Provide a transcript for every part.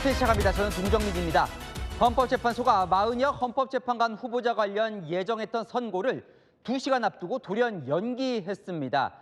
뉴스 시작합니다. 저는 동정민입니다. 헌법재판소가 마은혁 헌법재판관 후보자 관련 예정했던 선고를 2시간 앞두고 돌연 연기했습니다.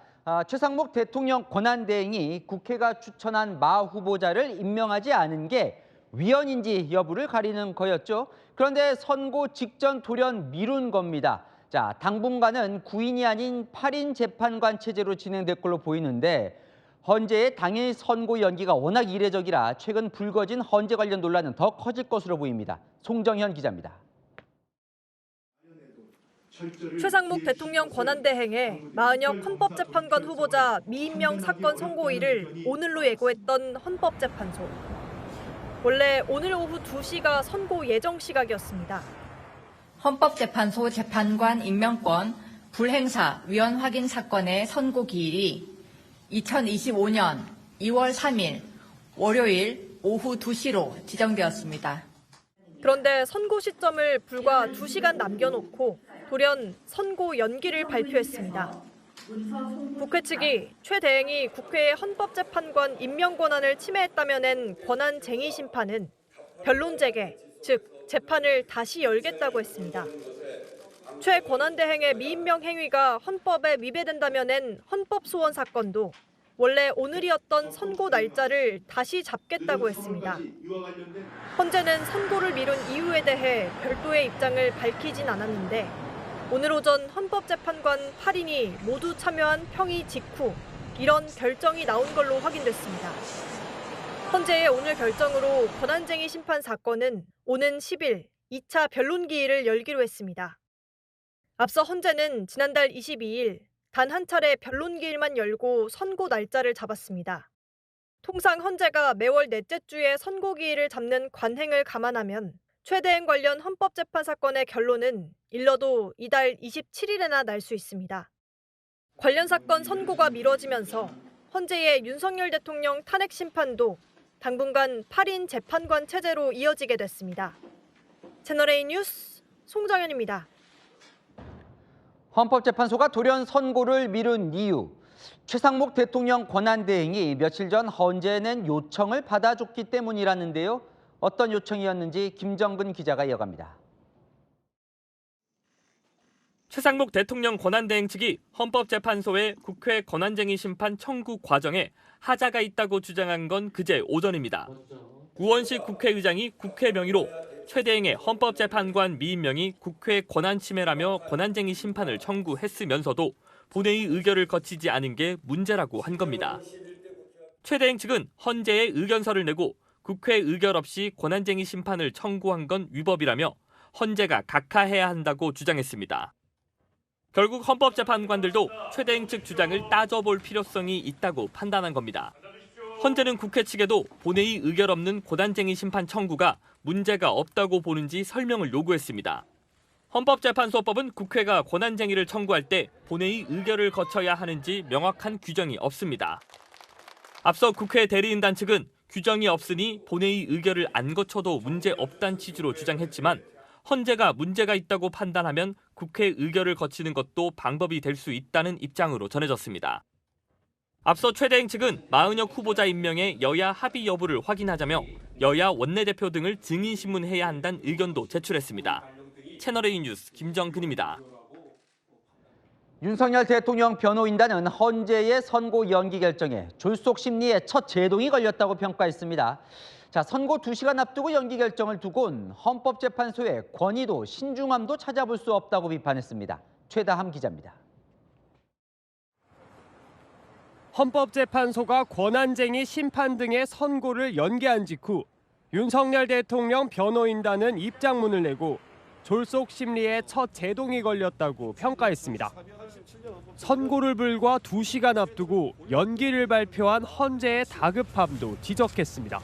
최상목 대통령 권한대행이 국회가 추천한 마 후보자를 임명하지 않은 게 위헌인지 여부를 가리는 거였죠. 그런데 선고 직전 돌연 미룬 겁니다. 자, 당분간은 9인이 아닌 8인 재판관 체제로 진행될 걸로 보이는데 헌재의 당일 선고 연기가 워낙 이례적이라 최근 불거진 헌재 관련 논란은 더 커질 것으로 보입니다. 송정현 기자입니다. 최상목 대통령 권한대행의 마은혁 헌법재판관 후보자 미임명 사건 선고일을 오늘로 예고했던 헌법재판소. 원래 오늘 오후 2시가 선고 예정 시각이었습니다. 헌법재판소 재판관 임명권 불행사 위헌 확인 사건의 선고 기일이 2025년 2월 3일 월요일 오후 2시로 지정되었습니다. 그런데 선고 시점을 불과 2시간 남겨놓고 돌연 선고 연기를 발표했습니다. 국회 측이 최 대행이 국회의 헌법재판관 임명 권한을 침해했다며 낸 권한쟁의 심판은 변론 재개, 즉 재판을 다시 열겠다고 했습니다. 최 권한대행의 미임명 행위가 헌법에 위배된다며 낸 헌법소원 사건도 원래 오늘이었던 선고 날짜를 다시 잡겠다고 했습니다. 헌재는 선고를 미룬 이유에 대해 별도의 입장을 밝히진 않았는데 오늘 오전 헌법재판관 8인이 모두 참여한 평의 직후 이런 결정이 나온 걸로 확인됐습니다. 헌재의 오늘 결정으로 권한쟁의 심판 사건은 오는 10일 2차 변론 기일을 열기로 했습니다. 앞서 헌재는 지난달 22일 단 한 차례 변론 기일만 열고 선고 날짜를 잡았습니다. 통상 헌재가 매월 넷째 주에 선고 기일을 잡는 관행을 감안하면 최 대행 관련 헌법재판 사건의 결론은 일러도 이달 27일에나 날 수 있습니다. 관련 사건 선고가 미뤄지면서 헌재의 윤석열 대통령 탄핵 심판도 당분간 8인 재판관 체제로 이어지게 됐습니다. 채널A 뉴스 송정현입니다. 헌법재판소가 돌연 선고를 미룬 이유. 최상목 대통령 권한대행이 며칠 전 헌재에 낸 요청을 받아줬기 때문이라는데요. 어떤 요청이었는지 김정근 기자가 이어갑니다. 최상목 대통령 권한대행 측이 헌법재판소의 국회 권한쟁의 심판 청구 과정에 하자가 있다고 주장한 건 그제 오전입니다. 우원식 국회의장이 국회 명의로 최 대행의 헌법재판관 미임명이 국회 권한 침해라며 권한쟁의 심판을 청구했으면서도 본회의 의결을 거치지 않은 게 문제라고 한 겁니다. 최 대행 측은 헌재에 의견서를 내고 국회 의결 없이 권한쟁의 심판을 청구한 건 위법이라며 헌재가 각하해야 한다고 주장했습니다. 결국 헌법재판관들도 최 대행 측 주장을 따져볼 필요성이 있다고 판단한 겁니다. 헌재는 국회 측에도 본회의 의결 없는 권한쟁의 심판 청구가 문제가 없다고 보는지 설명을 요구했습니다. 헌법재판소법은 국회가 권한쟁의를 청구할 때 본회의 의결을 거쳐야 하는지 명확한 규정이 없습니다. 앞서 국회 대리인단 측은 규정이 없으니 본회의 의결을 안 거쳐도 문제 없다는 취지로 주장했지만 헌재가 문제가 있다고 판단하면 국회 의결을 거치는 것도 방법이 될 수 있다는 입장으로 전해졌습니다. 앞서 최 대행 측은 마은혁 후보자 임명의 여야 합의 여부를 확인하자며 여야 원내대표 등을 증인신문해야 한다는 의견도 제출했습니다. 채널A 뉴스 김정근입니다. 윤석열 대통령 변호인단은 헌재의 선고 연기 결정에 졸속 심리에 첫 제동이 걸렸다고 평가했습니다. 자, 선고 2시간 앞두고 연기 결정을 두곤 헌법재판소의 권위도 신중함도 찾아볼 수 없다고 비판했습니다. 최다함 기자입니다. 헌법재판소가 권한쟁의 심판 등의 선고를 연기한 직후 윤석열 대통령 변호인단은 입장문을 내고 졸속 심리에 첫 제동이 걸렸다고 평가했습니다. 선고를 불과 2시간 앞두고 연기를 발표한 헌재의 다급함도 지적했습니다.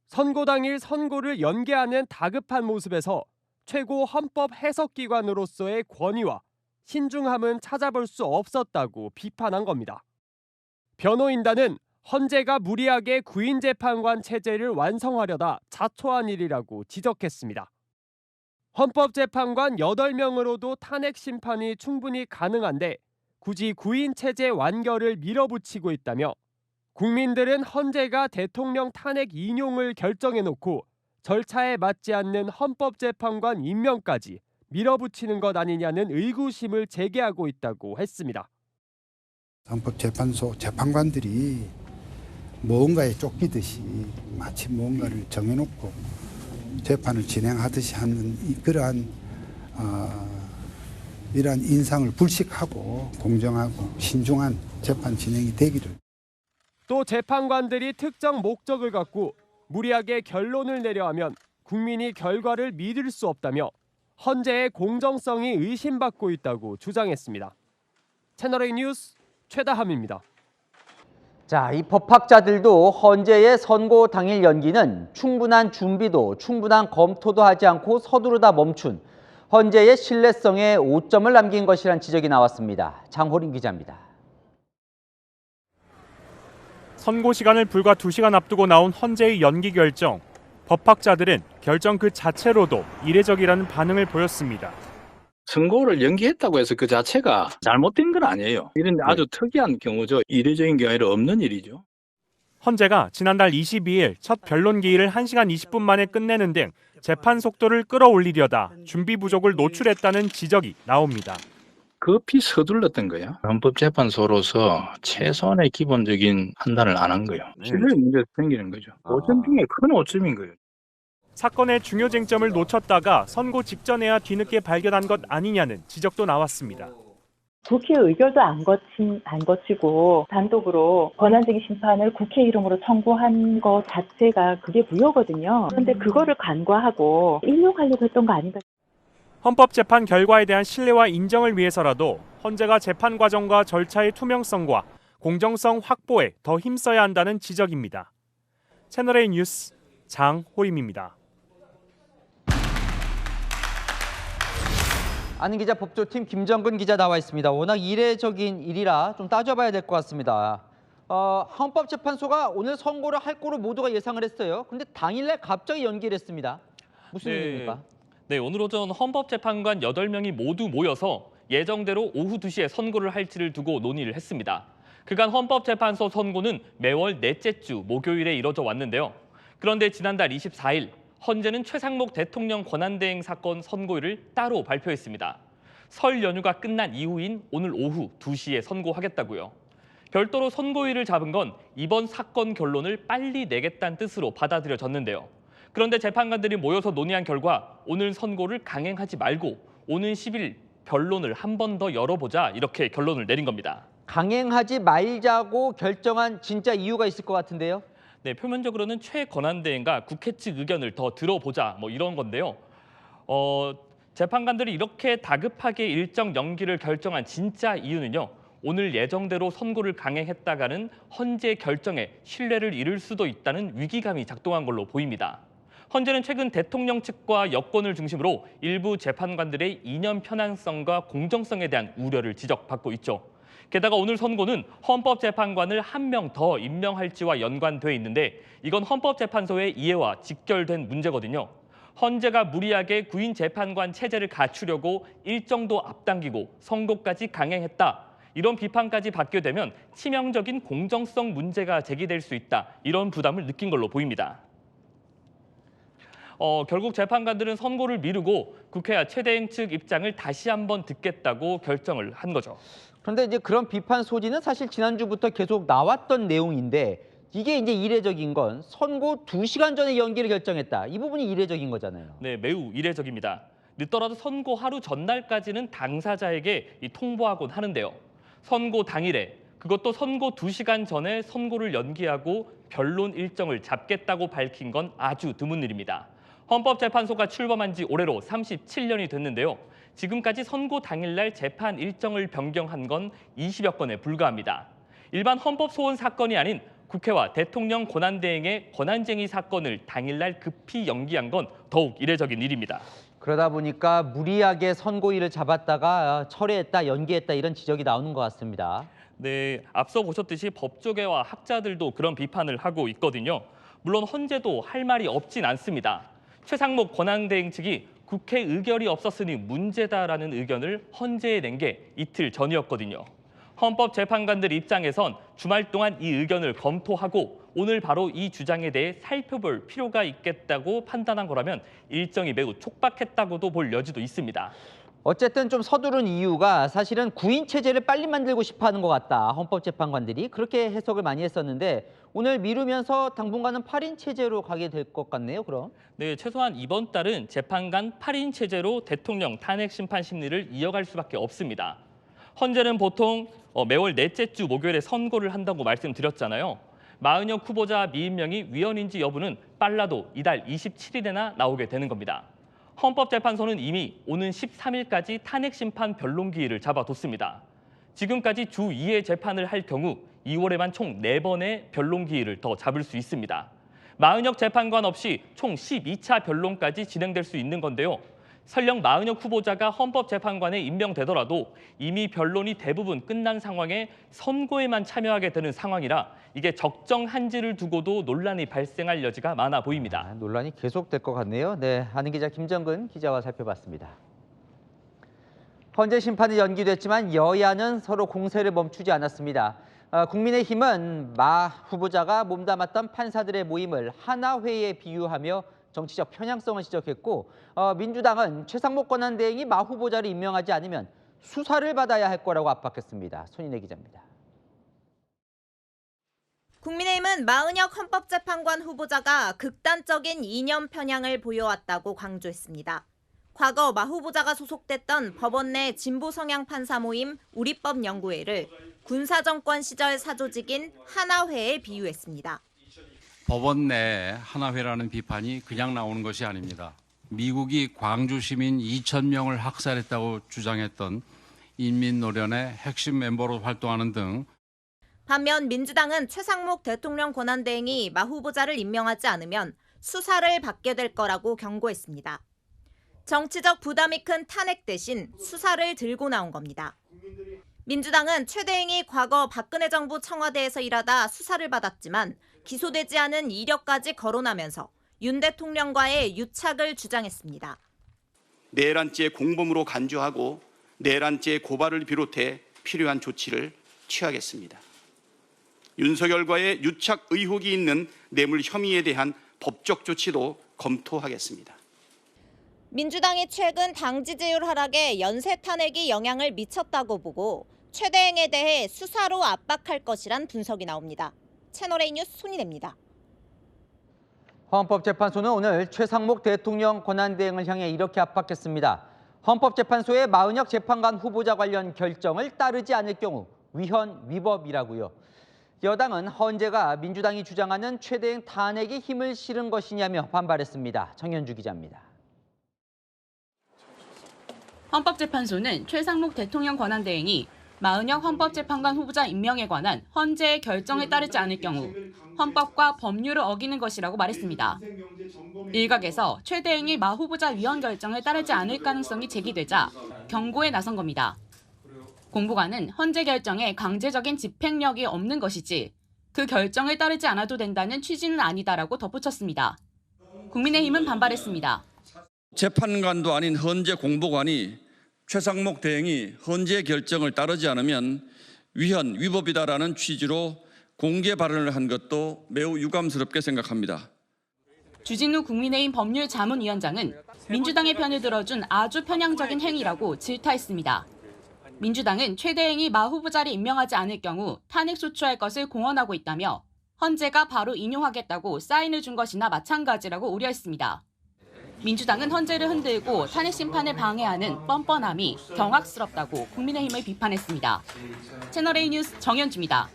선고 당일 선고를 연기하는 다급한 모습에서 최고 헌법 해석기관으로서의 권위와 신중함은 찾아볼 수 없었다고 비판한 겁니다. 변호인단은 헌재가 무리하게 9인 재판관 체제를 완성하려다 자초한 일이라고 지적했습니다. 헌법재판관 8명으로도 탄핵 심판이 충분히 가능한데 굳이 9인 체제 완결을 밀어붙이고 있다며 국민들은 헌재가 대통령 탄핵 인용을 결정해놓고 절차에 맞지 않는 헌법재판관 임명까지 밀어붙이는 것 아니냐는 의구심을 제기하고 있다고 했습니다. 헌법재판소 재판관들이 무언가에 쫓기듯이 마치 무언가를 정해놓고 재판을 진행하듯이 하는 이러한 인상을 불식하고 공정하고 신중한 재판 진행이 되기를. 또 재판관들이 특정 목적을 갖고 무리하게 결론을 내려하면 국민이 결과를 믿을 수 없다며 헌재의 공정성이 의심받고 있다고 주장했습니다. 채널A 뉴스 최다함입니다. 자, 이 법학자들도 헌재의 선고 당일 연기는 충분한 준비도 충분한 검토도 하지 않고 서두르다 멈춘 헌재의 신뢰성에 오점을 남긴 것이란 지적이 나왔습니다. 장호림 기자입니다. 선고 시간을 불과 2시간 앞두고 나온 헌재의 연기 결정. 법학자들은 결정 그 자체로도 이례적이라는 반응을 보였습니다. 선고를 연기했다고 해서 그 자체가 잘못된 건 아니에요. 이런 아주 특이한 경우죠. 이례적인 게 아니라 없는 일이죠. 헌재가 지난달 22일 첫 변론 기일을 1시간 20분 만에 끝내는 등 재판 속도를 끌어올리려다 준비 부족을 노출했다는 지적이 나옵니다. 급히 서둘렀던 거예요. 헌법재판소로서 최소한의 기본적인 판단을 안 한 거예요. 신뢰 문제가 생기는 거죠. 오점 중에 큰 오점인 거예요. 사건의 중요 쟁점을 놓쳤다가 선고 직전에야 뒤늦게 발견한 것 아니냐는 지적도 나왔습니다. 국회 의결도 안 거치고 단독으로 권한쟁의 심판을 국회 이름으로 청구한 것 자체가 그게 무효거든요. 그런데 그거를 간과하고 인용하려고 했던 거 아닌가. 헌법재판 결과에 대한 신뢰와 인정을 위해서라도 헌재가 재판 과정과 절차의 투명성과 공정성 확보에 더 힘써야 한다는 지적입니다. 채널A 뉴스 장호림입니다. 아는 기자 법조팀 김정근 기자 나와 있습니다. 워낙 이례적인 일이라 좀 따져봐야 될 것 같습니다. 헌법재판소가 오늘 선고를 할 거로 모두가 예상을 했어요. 그런데 당일날 갑자기 연기를 했습니다. 무슨 일입니까? 네, 오늘 오전 헌법재판관 8명이 모두 모여서 예정대로 오후 2시에 선고를 할지를 두고 논의를 했습니다. 그간 헌법재판소 선고는 매월 넷째 주 목요일에 이뤄져 왔는데요. 그런데 지난달 24일 헌재는 최상목 대통령 권한대행 사건 선고일을 따로 발표했습니다. 설 연휴가 끝난 이후인 오늘 오후 2시에 선고하겠다고요. 별도로 선고일을 잡은 건 이번 사건 결론을 빨리 내겠다는 뜻으로 받아들여졌는데요. 그런데 재판관들이 모여서 논의한 결과 오늘 선고를 강행하지 말고 오는 10일 변론을 한 번 더 열어보자 이렇게 결론을 내린 겁니다. 강행하지 말자고 결정한 진짜 이유가 있을 것 같은데요. 네, 표면적으로는 최 권한대행과 국회 측 의견을 더 들어보자 뭐 이런 건데요. 재판관들이 이렇게 다급하게 일정 연기를 결정한 진짜 이유는요. 오늘 예정대로 선고를 강행했다가는 헌재 결정에 신뢰를 잃을 수도 있다는 위기감이 작동한 걸로 보입니다. 헌재는 최근 대통령 측과 여권을 중심으로 일부 재판관들의 이념 편향성과 공정성에 대한 우려를 지적받고 있죠. 게다가 오늘 선고는 헌법재판관을 한 명 더 임명할지와 연관돼 있는데 이건 헌법재판소의 이해와 직결된 문제거든요. 헌재가 무리하게 구인 재판관 체제를 갖추려고 일정도 앞당기고 선고까지 강행했다. 이런 비판까지 받게 되면 치명적인 공정성 문제가 제기될 수 있다. 이런 부담을 느낀 걸로 보입니다. 결국 재판관들은 선고를 미루고 국회와 최대행 측 입장을 다시 한번 듣겠다고 결정을 한 거죠. 그런데 이제 그런 비판 소지는 사실 지난주부터 계속 나왔던 내용인데 이게 이제 이례적인 건 선고 2시간 전에 연기를 결정했다. 이 부분이 이례적인 거잖아요. 네, 매우 이례적입니다. 늦더라도 선고 하루 전날까지는 당사자에게 통보하곤 하는데요. 선고 당일에 그것도 선고 2시간 전에 선고를 연기하고 변론 일정을 잡겠다고 밝힌 건 아주 드문 일입니다. 헌법재판소가 출범한 지 올해로 37년이 됐는데요. 지금까지 선고 당일날 재판 일정을 변경한 건 20여 건에 불과합니다. 일반 헌법 소원 사건이 아닌 국회와 대통령 권한대행의 권한쟁의 사건을 당일날 급히 연기한 건 더욱 이례적인 일입니다. 그러다 보니까 무리하게 선고일을 잡았다가 철회했다, 연기했다 이런 지적이 나오는 것 같습니다. 네, 앞서 보셨듯이 법조계와 학자들도 그런 비판을 하고 있거든요. 물론 헌재도 할 말이 없진 않습니다. 최상목 권한대행 측이 국회 의결이 없었으니 문제다라는 의견을 헌재에 낸 게 이틀 전이었거든요. 헌법재판관들 입장에선 주말 동안 이 의견을 검토하고 오늘 바로 이 주장에 대해 살펴볼 필요가 있겠다고 판단한 거라면 일정이 매우 촉박했다고도 볼 여지도 있습니다. 어쨌든 좀 서두른 이유가 사실은 구인 체제를 빨리 만들고 싶어하는 것 같다. 헌법재판관들이 그렇게 해석을 많이 했었는데 오늘 미루면서 당분간은 8인 체제로 가게 될 것 같네요. 그럼? 네, 최소한 이번 달은 재판관 8인 체제로 대통령 탄핵 심판 심리를 이어갈 수밖에 없습니다. 헌재는 보통 매월 넷째 주 목요일에 선고를 한다고 말씀드렸잖아요. 마은혁 후보자 미임명이 위헌인지 여부는 빨라도 이달 27일에나 나오게 되는 겁니다. 헌법재판소는 이미 오는 13일까지 탄핵 심판 변론 기일을 잡아뒀습니다. 지금까지 주 2회 재판을 할 경우 2월에만 총 4번의 변론 기일을 더 잡을 수 있습니다. 마은혁 재판관 없이 총 12차 변론까지 진행될 수 있는 건데요. 설령 마은혁 후보자가 헌법재판관에 임명되더라도 이미 변론이 대부분 끝난 상황에 선고에만 참여하게 되는 상황이라 이게 적정한지를 두고도 논란이 발생할 여지가 많아 보입니다. 논란이 계속될 것 같네요. 네, 아는 기자 김정근 기자와 살펴봤습니다. 헌재 심판이 연기됐지만 여야는 서로 공세를 멈추지 않았습니다. 국민의힘은 마 후보자가 몸담았던 판사들의 모임을 하나회에 비유하며 정치적 편향성을 지적했고 민주당은 최상목 권한대행이 마 후보자를 임명하지 않으면 수사를 받아야 할 거라고 압박했습니다. 손인혜 기자입니다. 국민의힘은 마은혁 헌법재판관 후보자가 극단적인 이념 편향을 보여왔다고 강조했습니다. 과거 마 후보자가 소속됐던 법원 내 진보 성향 판사 모임 우리법연구회를 군사정권 시절 사조직인 하나회에 비유했습니다. 법원 내 하나회라는 비판이 그냥 나오는 것이 아닙니다. 미국이 광주 시민 2,000명을 학살했다고 주장했던 인민노련의 핵심 멤버로 활동하는 등 반면 민주당은 최상목 대통령 권한대행이 마 후보자를 임명하지 않으면 수사를 받게 될 거라고 경고했습니다. 정치적 부담이 큰 탄핵 대신 수사를 들고 나온 겁니다. 민주당은 최 대행이 과거 박근혜 정부 청와대에서 일하다 수사를 받았지만 기소되지 않은 이력까지 거론하면서 윤 대통령과의 유착을 주장했습니다. 내란죄 공범으로 간주하고 내란죄 고발을 비롯해 필요한 조치를 취하겠습니다. 윤석열과의 유착 의혹이 있는 뇌물 혐의에 대한 법적 조치도 검토하겠습니다. 민주당이 최근 당 지지율 하락에 연쇄 탄핵이 영향을 미쳤다고 보고 최 대행에 대해 수사로 압박할 것이란 분석이 나옵니다. 채널A 뉴스 손인혜입니다. 헌법재판소는 오늘 최상목 대통령 권한대행을 향해 이렇게 압박했습니다. 헌법재판소의 마은혁 재판관 후보자 관련 결정을 따르지 않을 경우 위헌 위법이라고요. 여당은 헌재가 민주당이 주장하는 최 대행 탄핵에 힘을 실은 것이냐며 반발했습니다. 정현주 기자입니다. 헌법재판소는 최상목 대통령 권한대행이 마은혁 헌법재판관 후보자 임명에 관한 헌재의 결정에 따르지 않을 경우 헌법과 법률을 어기는 것이라고 말했습니다. 일각에서 최 대행이 마 후보자 위헌 결정을 따르지 않을 가능성이 제기되자 경고에 나선 겁니다. 공보관은 헌재 결정에 강제적인 집행력이 없는 것이지 그 결정을 따르지 않아도 된다는 취지는 아니다라고 덧붙였습니다. 국민의힘은 반발했습니다. 재판관도 아닌 헌재 공보관이 최상목 대행이 헌재 결정을 따르지 않으면 위헌, 위법이다라는 취지로 공개 발언을 한 것도 매우 유감스럽게 생각합니다. 주진우 국민의힘 법률자문위원장은 민주당의 편을 들어준 아주 편향적인 행위라고 질타했습니다. 민주당은 최 대행이 마 후보자를 임명하지 않을 경우 탄핵 소추할 것을 공언하고 있다며 헌재가 바로 인용하겠다고 사인을 준 것이나 마찬가지라고 우려했습니다. 민주당은 헌재를 흔들고 탄핵 심판을 방해하는 뻔뻔함이 경악스럽다고 국민의힘을 비판했습니다. 채널A 뉴스 정현주입니다.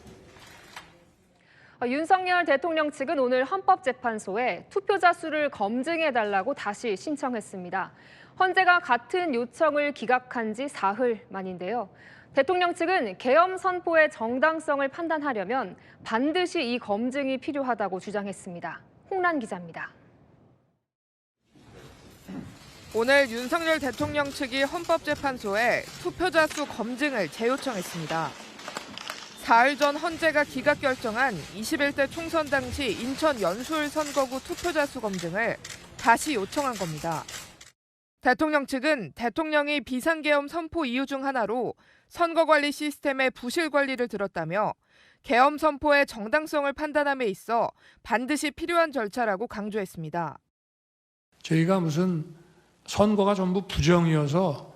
윤석열 대통령 측은 오늘 헌법재판소에 투표자 수를 검증해달라고 다시 신청했습니다. 헌재가 같은 요청을 기각한 지 사흘 만인데요. 대통령 측은 계엄 선포의 정당성을 판단하려면 반드시 이 검증이 필요하다고 주장했습니다. 홍란 기자입니다. 오늘 윤석열 대통령 측이 헌법재판소에 투표자 수 검증을 재요청했습니다. 사흘 전 헌재가 기각 결정한 21대 총선 당시 인천 연수울 선거구 투표자 수 검증을 다시 요청한 겁니다. 대통령 측은 대통령이 비상계엄 선포 이유 중 하나로 선거관리 시스템의 부실 관리를 들었다며 계엄 선포의 정당성을 판단함에 있어 반드시 필요한 절차라고 강조했습니다. 저희가 무슨 선거가 전부 부정이어서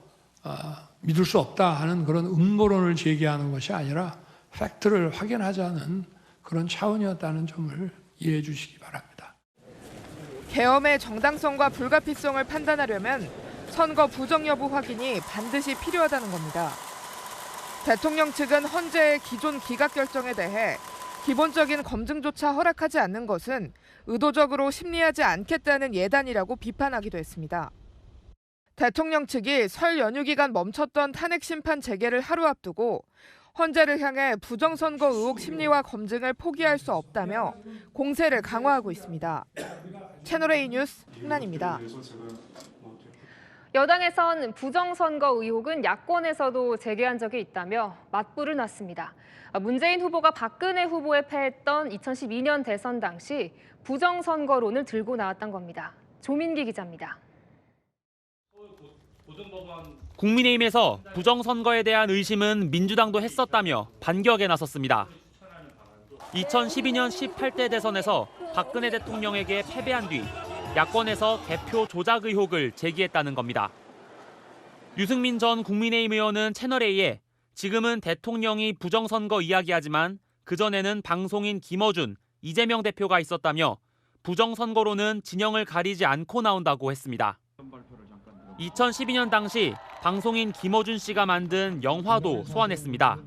믿을 수 없다 하는 그런 음모론을 제기하는 것이 아니라 팩트를 확인하자는 그런 차원이었다는 점을 이해해 주시기 바랍니다. 계엄의 정당성과 불가피성을 판단하려면 선거 부정 여부 확인이 반드시 필요하다는 겁니다. 대통령 측은 헌재의 기존 기각 결정에 대해 기본적인 검증조차 허락하지 않는 것은 의도적으로 심리하지 않겠다는 예단이라고 비판하기도 했습니다. 대통령 측이 설 연휴 기간 멈췄던 탄핵 심판 재개를 하루 앞두고 헌재를 향해 부정선거 의혹 심리와 검증을 포기할 수 없다며 공세를 강화하고 있습니다. 채널A 뉴스 홍란입니다. 여당에선 부정선거 의혹은 야권에서도 제기한 적이 있다며 맞불을 놨습니다. 문재인 후보가 박근혜 후보에 패했던 2012년 대선 당시 부정선거론을 들고 나왔던 겁니다. 조민기 기자입니다. 국민의힘에서 부정선거에 대한 의심은 민주당도 했었다며 반격에 나섰습니다. 2012년 18대 대선에서 박근혜 대통령에게 패배한 뒤 야권에서 대표 조작 의혹을 제기했다는 겁니다. 유승민 전 국민의힘 의원은 채널A에 지금은 대통령이 부정선거 이야기하지만 그전에는 방송인 김어준, 이재명 대표가 있었다며 부정선거로는 진영을 가리지 않고 나온다고 했습니다. 2012년 당시 방송인 김어준 씨가 만든 영화도 소환했습니다.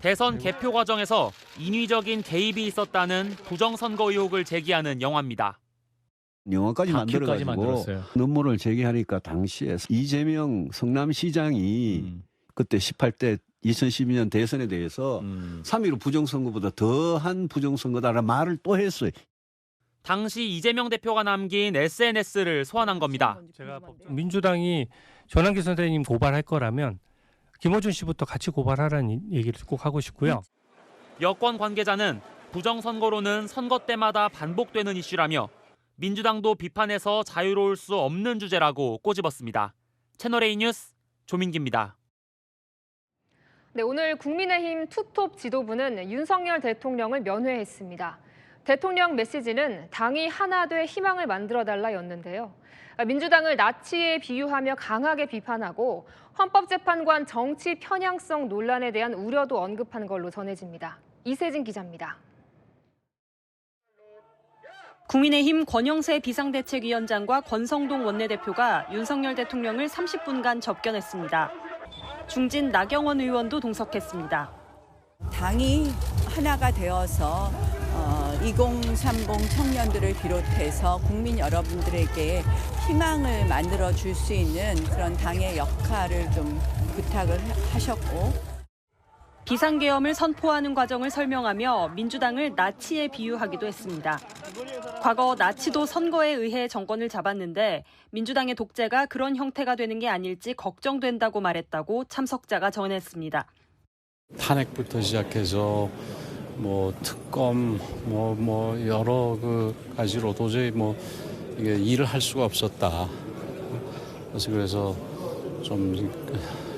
대선 개표 과정에서 인위적인 개입이 있었다는 부정선거 의혹을 제기하는 영화입니다. 영화까지 만들어가지고 논문을 제기하니까 당시에 이재명 성남시장이 그때 18대 2012년 대선에 대해서 3.15 부정선거보다 더한 부정선거다라는 말을 또 했어요. 당시 이재명 대표가 남긴 SNS를 소환한 겁니다. 제가 민주당이 전환기 선생님 고발할 거라면 김어준 씨부터 같이 고발하라는 얘기를 꼭 하고 싶고요. 여권 관계자는 부정선거로는 선거 때마다 반복되는 이슈라며 민주당도 비판해서 자유로울 수 없는 주제라고 꼬집었습니다. 채널A 뉴스 조민기입니다. 네, 오늘 국민의힘 투톱 지도부는 윤석열 대통령을 면회했습니다. 대통령 메시지는 당이 하나 돼 희망을 만들어달라였는데요. 민주당을 나치에 비유하며 강하게 비판하고 헌법재판관 정치 편향성 논란에 대한 우려도 언급한 걸로 전해집니다. 이세진 기자입니다. 국민의힘 권영세 비상대책위원장과 권성동 원내대표가 윤석열 대통령을 30분간 접견했습니다. 중진 나경원 의원도 동석했습니다. 당이 하나가 되어서 2030 청년들을 비롯해서 국민 여러분들에게 희망을 만들어 줄 수 있는 그런 당의 역할을 좀 부탁을 하셨고 비상계엄을 선포하는 과정을 설명하며 민주당을 나치에 비유하기도 했습니다. 과거 나치도 선거에 의해 정권을 잡았는데 민주당의 독재가 그런 형태가 되는 게 아닐지 걱정된다고 말했다고 참석자가 전했습니다. 탄핵부터 시작해서 특검 여러 가지로 도저히 이게 일을 할 수가 없었다. 그래서 좀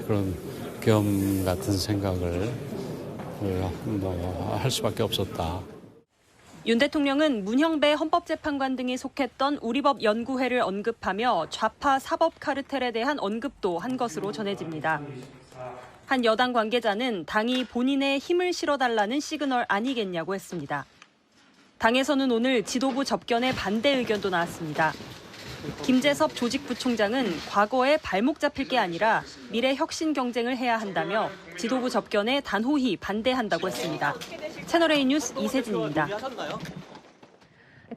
그런 계엄 같은 생각을 할 수밖에 없었다. 윤 대통령은 문형배 헌법재판관 등이 속했던 우리법 연구회를 언급하며 좌파 사법 카르텔에 대한 언급도 한 것으로 전해집니다. 한 여당 관계자는 당이 본인의 힘을 실어달라는 시그널 아니겠냐고 했습니다. 당에서는 오늘 지도부 접견에 반대 의견도 나왔습니다. 김재섭 조직부총장은 과거에 발목 잡힐 게 아니라 미래 혁신 경쟁을 해야 한다며 지도부 접견에 단호히 반대한다고 했습니다. 채널A 뉴스 이세진입니다.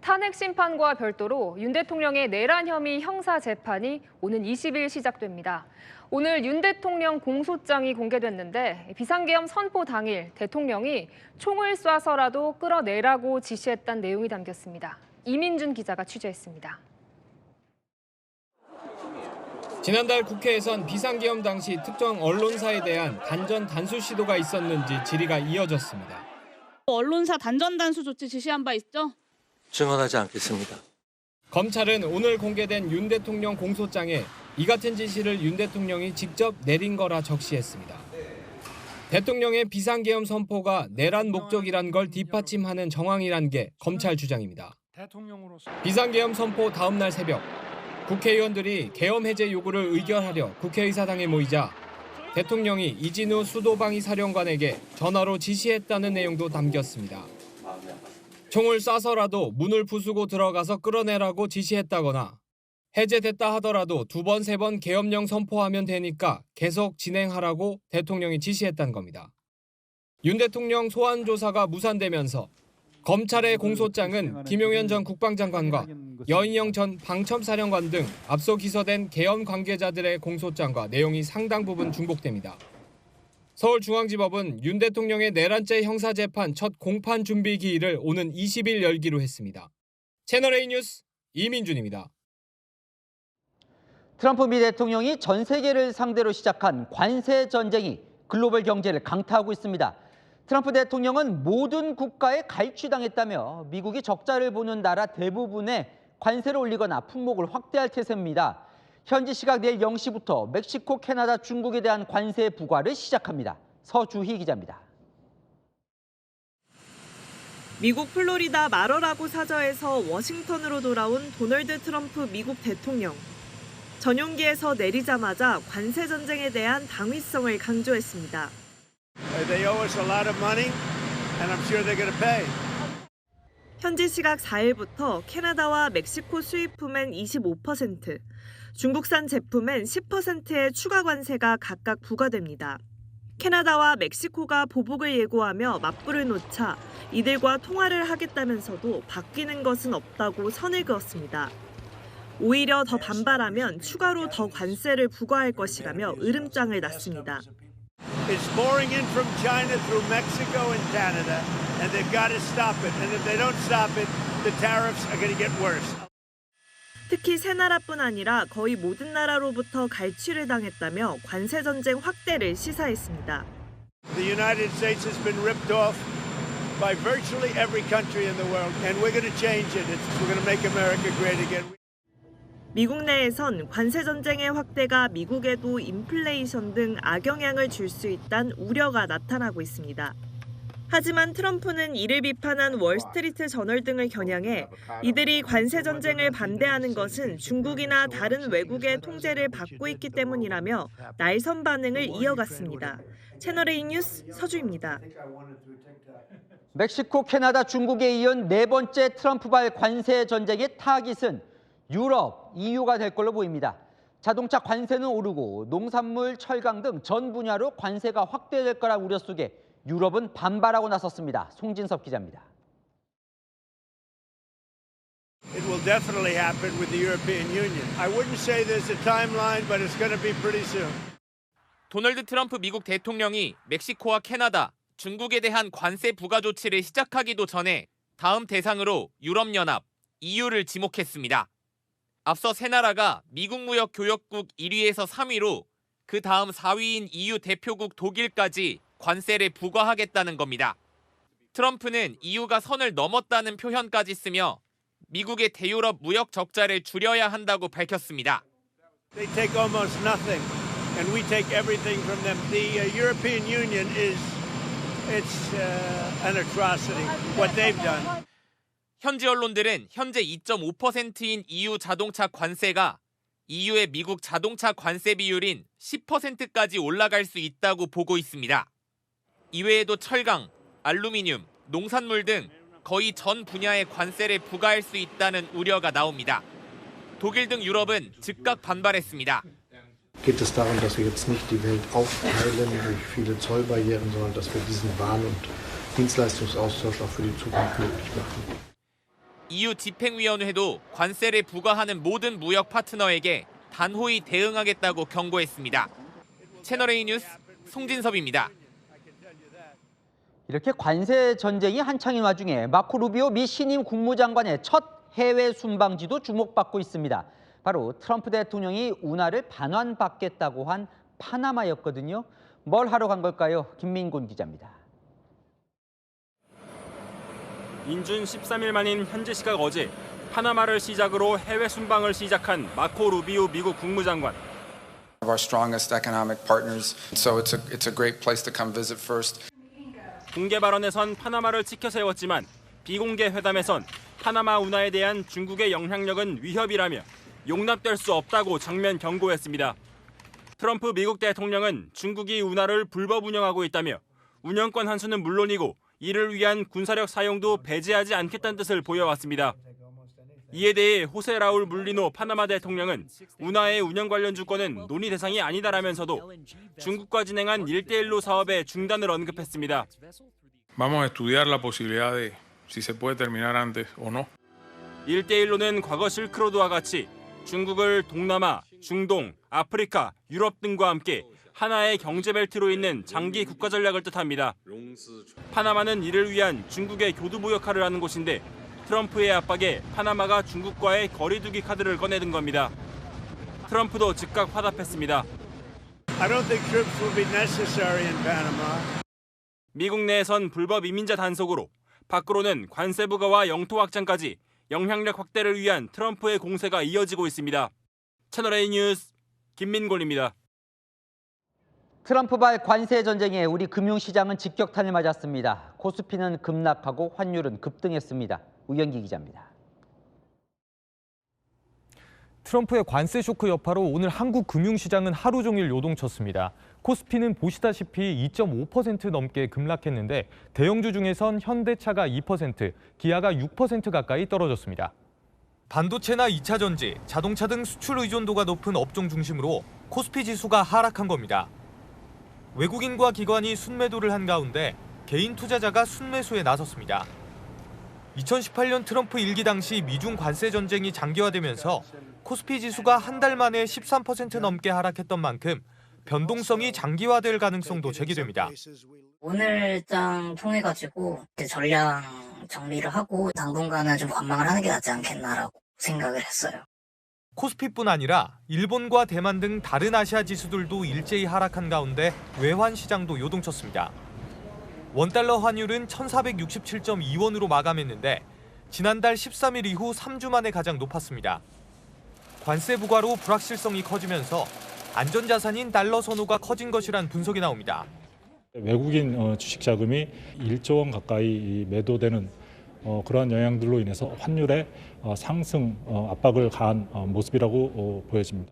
탄핵 심판과 별도로 윤 대통령의 내란 혐의 형사 재판이 오는 20일 시작됩니다. 오늘 윤 대통령 공소장이 공개됐는데 비상계엄 선포 당일 대통령이 총을 쏴서라도 끌어내라고 지시했다는 내용이 담겼습니다. 이민준 기자가 취재했습니다. 지난달 국회에선 비상계엄 당시 특정 언론사에 대한 단전 단수 시도가 있었는지 질의가 이어졌습니다. 언론사 단전 단수 조치 지시한 바 있죠? 증언하지 않겠습니다. 검찰은 오늘 공개된 윤 대통령 공소장에 이 같은 지시를 윤 대통령이 직접 내린 거라 적시했습니다. 대통령의 비상계엄 선포가 내란 목적이란 걸 뒷받침하는 정황이란 게 검찰 주장입니다. 비상계엄 선포 다음 날 새벽, 국회의원들이 계엄 해제 요구를 의결하려 국회의사당에 모이자 대통령이 이진우 수도방위 사령관에게 전화로 지시했다는 내용도 담겼습니다. 총을 쏴서라도 문을 부수고 들어가서 끌어내라고 지시했다거나 해제됐다 하더라도 2번, 3번 계엄령 선포하면 되니까 계속 진행하라고 대통령이 지시했다는 겁니다. 윤 대통령 소환 조사가 무산되면서 검찰의 공소장은 김용현 전 국방장관과 여인영 전 방첨사령관 등 앞서 기소된 계엄 관계자들의 공소장과 내용이 상당 부분 중복됩니다. 서울중앙지법은 윤 대통령의 내란죄 형사재판 첫 공판 준비 기일을 오는 20일 열기로 했습니다. 채널A 뉴스 이민준입니다. 트럼프 미 대통령이 전 세계를 상대로 시작한 관세 전쟁이 글로벌 경제를 강타하고 있습니다. 트럼프 대통령은 모든 국가에 갈취당했다며 미국이 적자를 보는 나라 대부분에 관세를 올리거나 품목을 확대할 태세입니다. 현지 시각 내일 0시부터 멕시코, 캐나다, 중국에 대한 관세 부과를 시작합니다. 서주희 기자입니다. 미국 플로리다 마러라고 사저에서 워싱턴으로 돌아온 도널드 트럼프 미국 대통령. 전용기에서 내리자마자 관세 전쟁에 대한 당위성을 강조했습니다. They owe us a lot of money, and I'm sure they're going to pay. 현지 시각 4일부터 캐나다와 멕시코 수입품엔 25%, 중국산 제품엔 10%의 추가 관세가 각각 부과됩니다. 캐나다와 멕시코가 보복을 예고하며 맞불을 놓자 이들과 통화를 하겠다면서도 바뀌는 것은 없다고 선을 그었습니다. 오히려 더 반발하면 추가로 더 관세를 부과할 것이라며 으름장을 놨습니다. It's pouring in from China through Mexico and Canada, and they've got to stop it. And if they don't stop it, the tariffs are going to get worse. 특히 세 나라뿐 아니라 거의 모든 나라로부터 갈취를 당했다며 관세 전쟁 확대를 시사했습니다. The United States has been ripped off by virtually every country in the world, and we're going to change it. We're going to make America great again. 미국 내에선 관세 전쟁의 확대가 미국에도 인플레이션 등 악영향을 줄 수 있다는 우려가 나타나고 있습니다. 하지만 트럼프는 이를 비판한 월스트리트 저널 등을 겨냥해 이들이 관세 전쟁을 반대하는 것은 중국이나 다른 외국의 통제를 받고 있기 때문이라며 날선 반응을 이어갔습니다. 채널A 뉴스 서주입니다. 멕시코, 캐나다, 중국에 이은 네 번째 트럼프발 관세 전쟁의 타깃은 유럽, EU가 될 걸로 보입니다. 자동차 관세는 오르고 농산물, 철강 등 전 분야로 관세가 확대될 거라 우려 속에 유럽은 반발하고 나섰습니다. 송진섭 기자입니다. It will definitely happen with the European Union. I wouldn't say there's a timeline, but it's going to be pretty soon. 도널드 트럼프 미국 대통령이 멕시코와 캐나다, 중국에 대한 관세 부과 조치를 시작하기도 전에 다음 대상으로 유럽연합, EU를 지목했습니다. 앞서 세 나라가 미국 무역 교역국 1위에서 3위로 그 다음 4위인 EU 대표국 독일까지 관세를 부과하겠다는 겁니다. 트럼프는 EU가 선을 넘었다는 표현까지 쓰며 미국의 대유럽 무역 적자를 줄여야 한다고 밝혔습니다. They take almost nothing, and we take everything from them. The European Union it's an atrocity what they've done. 현지 언론들은 현재 2.5%인 EU 자동차 관세가 EU의 미국 자동차 관세 비율인 10%까지 올라갈 수 있다고 보고 있습니다. 이외에도 철강, 알루미늄, 농산물 등 거의 전 분야의 관세를 부과할 수 있다는 우려가 나옵니다. 독일 등 유럽은 즉각 반발했습니다. Geht es darum, dass wir jetzt nicht die Welt aufteilen durch viele Zollbarrieren, sondern dass wir diesen Waren- und Dienstleistungsaustausch auch für die Zukunft möglich machen. EU 집행위원회도 관세를 부과하는 모든 무역 파트너에게 단호히 대응하겠다고 경고했습니다. 채널A 뉴스 송진섭입니다. 이렇게 관세 전쟁이 한창인 와중에 마코 루비오 미 신임 국무장관의 첫 해외 순방지도 주목받고 있습니다. 바로 트럼프 대통령이 운하를 반환받겠다고 한 파나마였거든요. 뭘 하러 간 걸까요? 김민곤 기자입니다. 인준 13일 만인 현지 시각 어제 파나마를 시작으로 해외 순방을 시작한 마코 루비오 미국 국무장관. Our strongest economic partners, so it's a great place to come visit first. 공개 발언에선 파나마를 치켜 세웠지만 비공개 회담에선 파나마 운하에 대한 중국의 영향력은 위협이라며 용납될 수 없다고 정면 경고했습니다. 트럼프 미국 대통령은 중국이 운하를 불법 운영하고 있다며 운영권 환수는 물론이고 이를 위한 군사력 사용도 배제하지 않겠다는 뜻을 보여왔습니다. 이에 대해 호세 라울 물리노 파나마 대통령은 운하의 운영 관련 주권은 논의 대상이 아니다라면서도 중국과 진행한 1대1로 사업의 중단을 언급했습니다. Vamos a estudiar la posibilidad de si se puede terminar antes o no. 1대1로는 과거 실크로드와 같이 중국을 동남아, 중동, 아프리카, 유럽 등과 함께 하나의 경제벨트로 있는 장기 국가 전략을 뜻합니다. 파나마는 이를 위한 중국의 교두보 역할을 하는 곳인데 트럼프의 압박에 파나마가 중국과의 거리두기 카드를 꺼내든 겁니다. 트럼프도 즉각 화답했습니다. I don't think troops will be necessary in Panama. 미국 내에선 불법 이민자 단속으로, 밖으로는 관세 부과와 영토 확장까지 영향력 확대를 위한 트럼프의 공세가 이어지고 있습니다. 채널A 뉴스 김민곤입니다. 트럼프발 관세 전쟁에 우리 금융시장은 직격탄을 맞았습니다. 코스피는 급락하고 환율은 급등했습니다. 우영기 기자입니다. 트럼프의 관세 쇼크 여파로 오늘 한국 금융시장은 하루 종일 요동쳤습니다. 코스피는 보시다시피 2.5% 넘게 급락했는데 대형주 중에선 현대차가 2%, 기아가 6% 가까이 떨어졌습니다. 반도체나 2차 전지, 자동차 등 수출 의존도가 높은 업종 중심으로 코스피 지수가 하락한 겁니다. 외국인과 기관이 순매도를 한 가운데 개인 투자자가 순매수에 나섰습니다. 2018년 트럼프 일기 당시 미중 관세 전쟁이 장기화되면서 코스피 지수가 한 달 만에 13% 넘게 하락했던 만큼 변동성이 장기화될 가능성도 제기됩니다. 오늘장 통해가지고 전량 정리를 하고 당분간은 좀 관망을 하는 게 낫지 않겠나라고 생각을 했어요. 코스피뿐 아니라 일본과 대만 등 다른 아시아 지수들도 일제히 하락한 가운데 외환 시장도 요동쳤습니다. 원달러 환율은 1,467.2원으로 마감했는데 지난달 13일 이후 3주 만에 가장 높았습니다. 관세 부과로 불확실성이 커지면서 안전자산인 달러 선호가 커진 것이란 분석이 나옵니다. 외국인 주식 자금이 1조 원 가까이 매도되는 그러한 영향들로 인해서 환율의 상승 압박을 가한 모습이라고 보여집니다.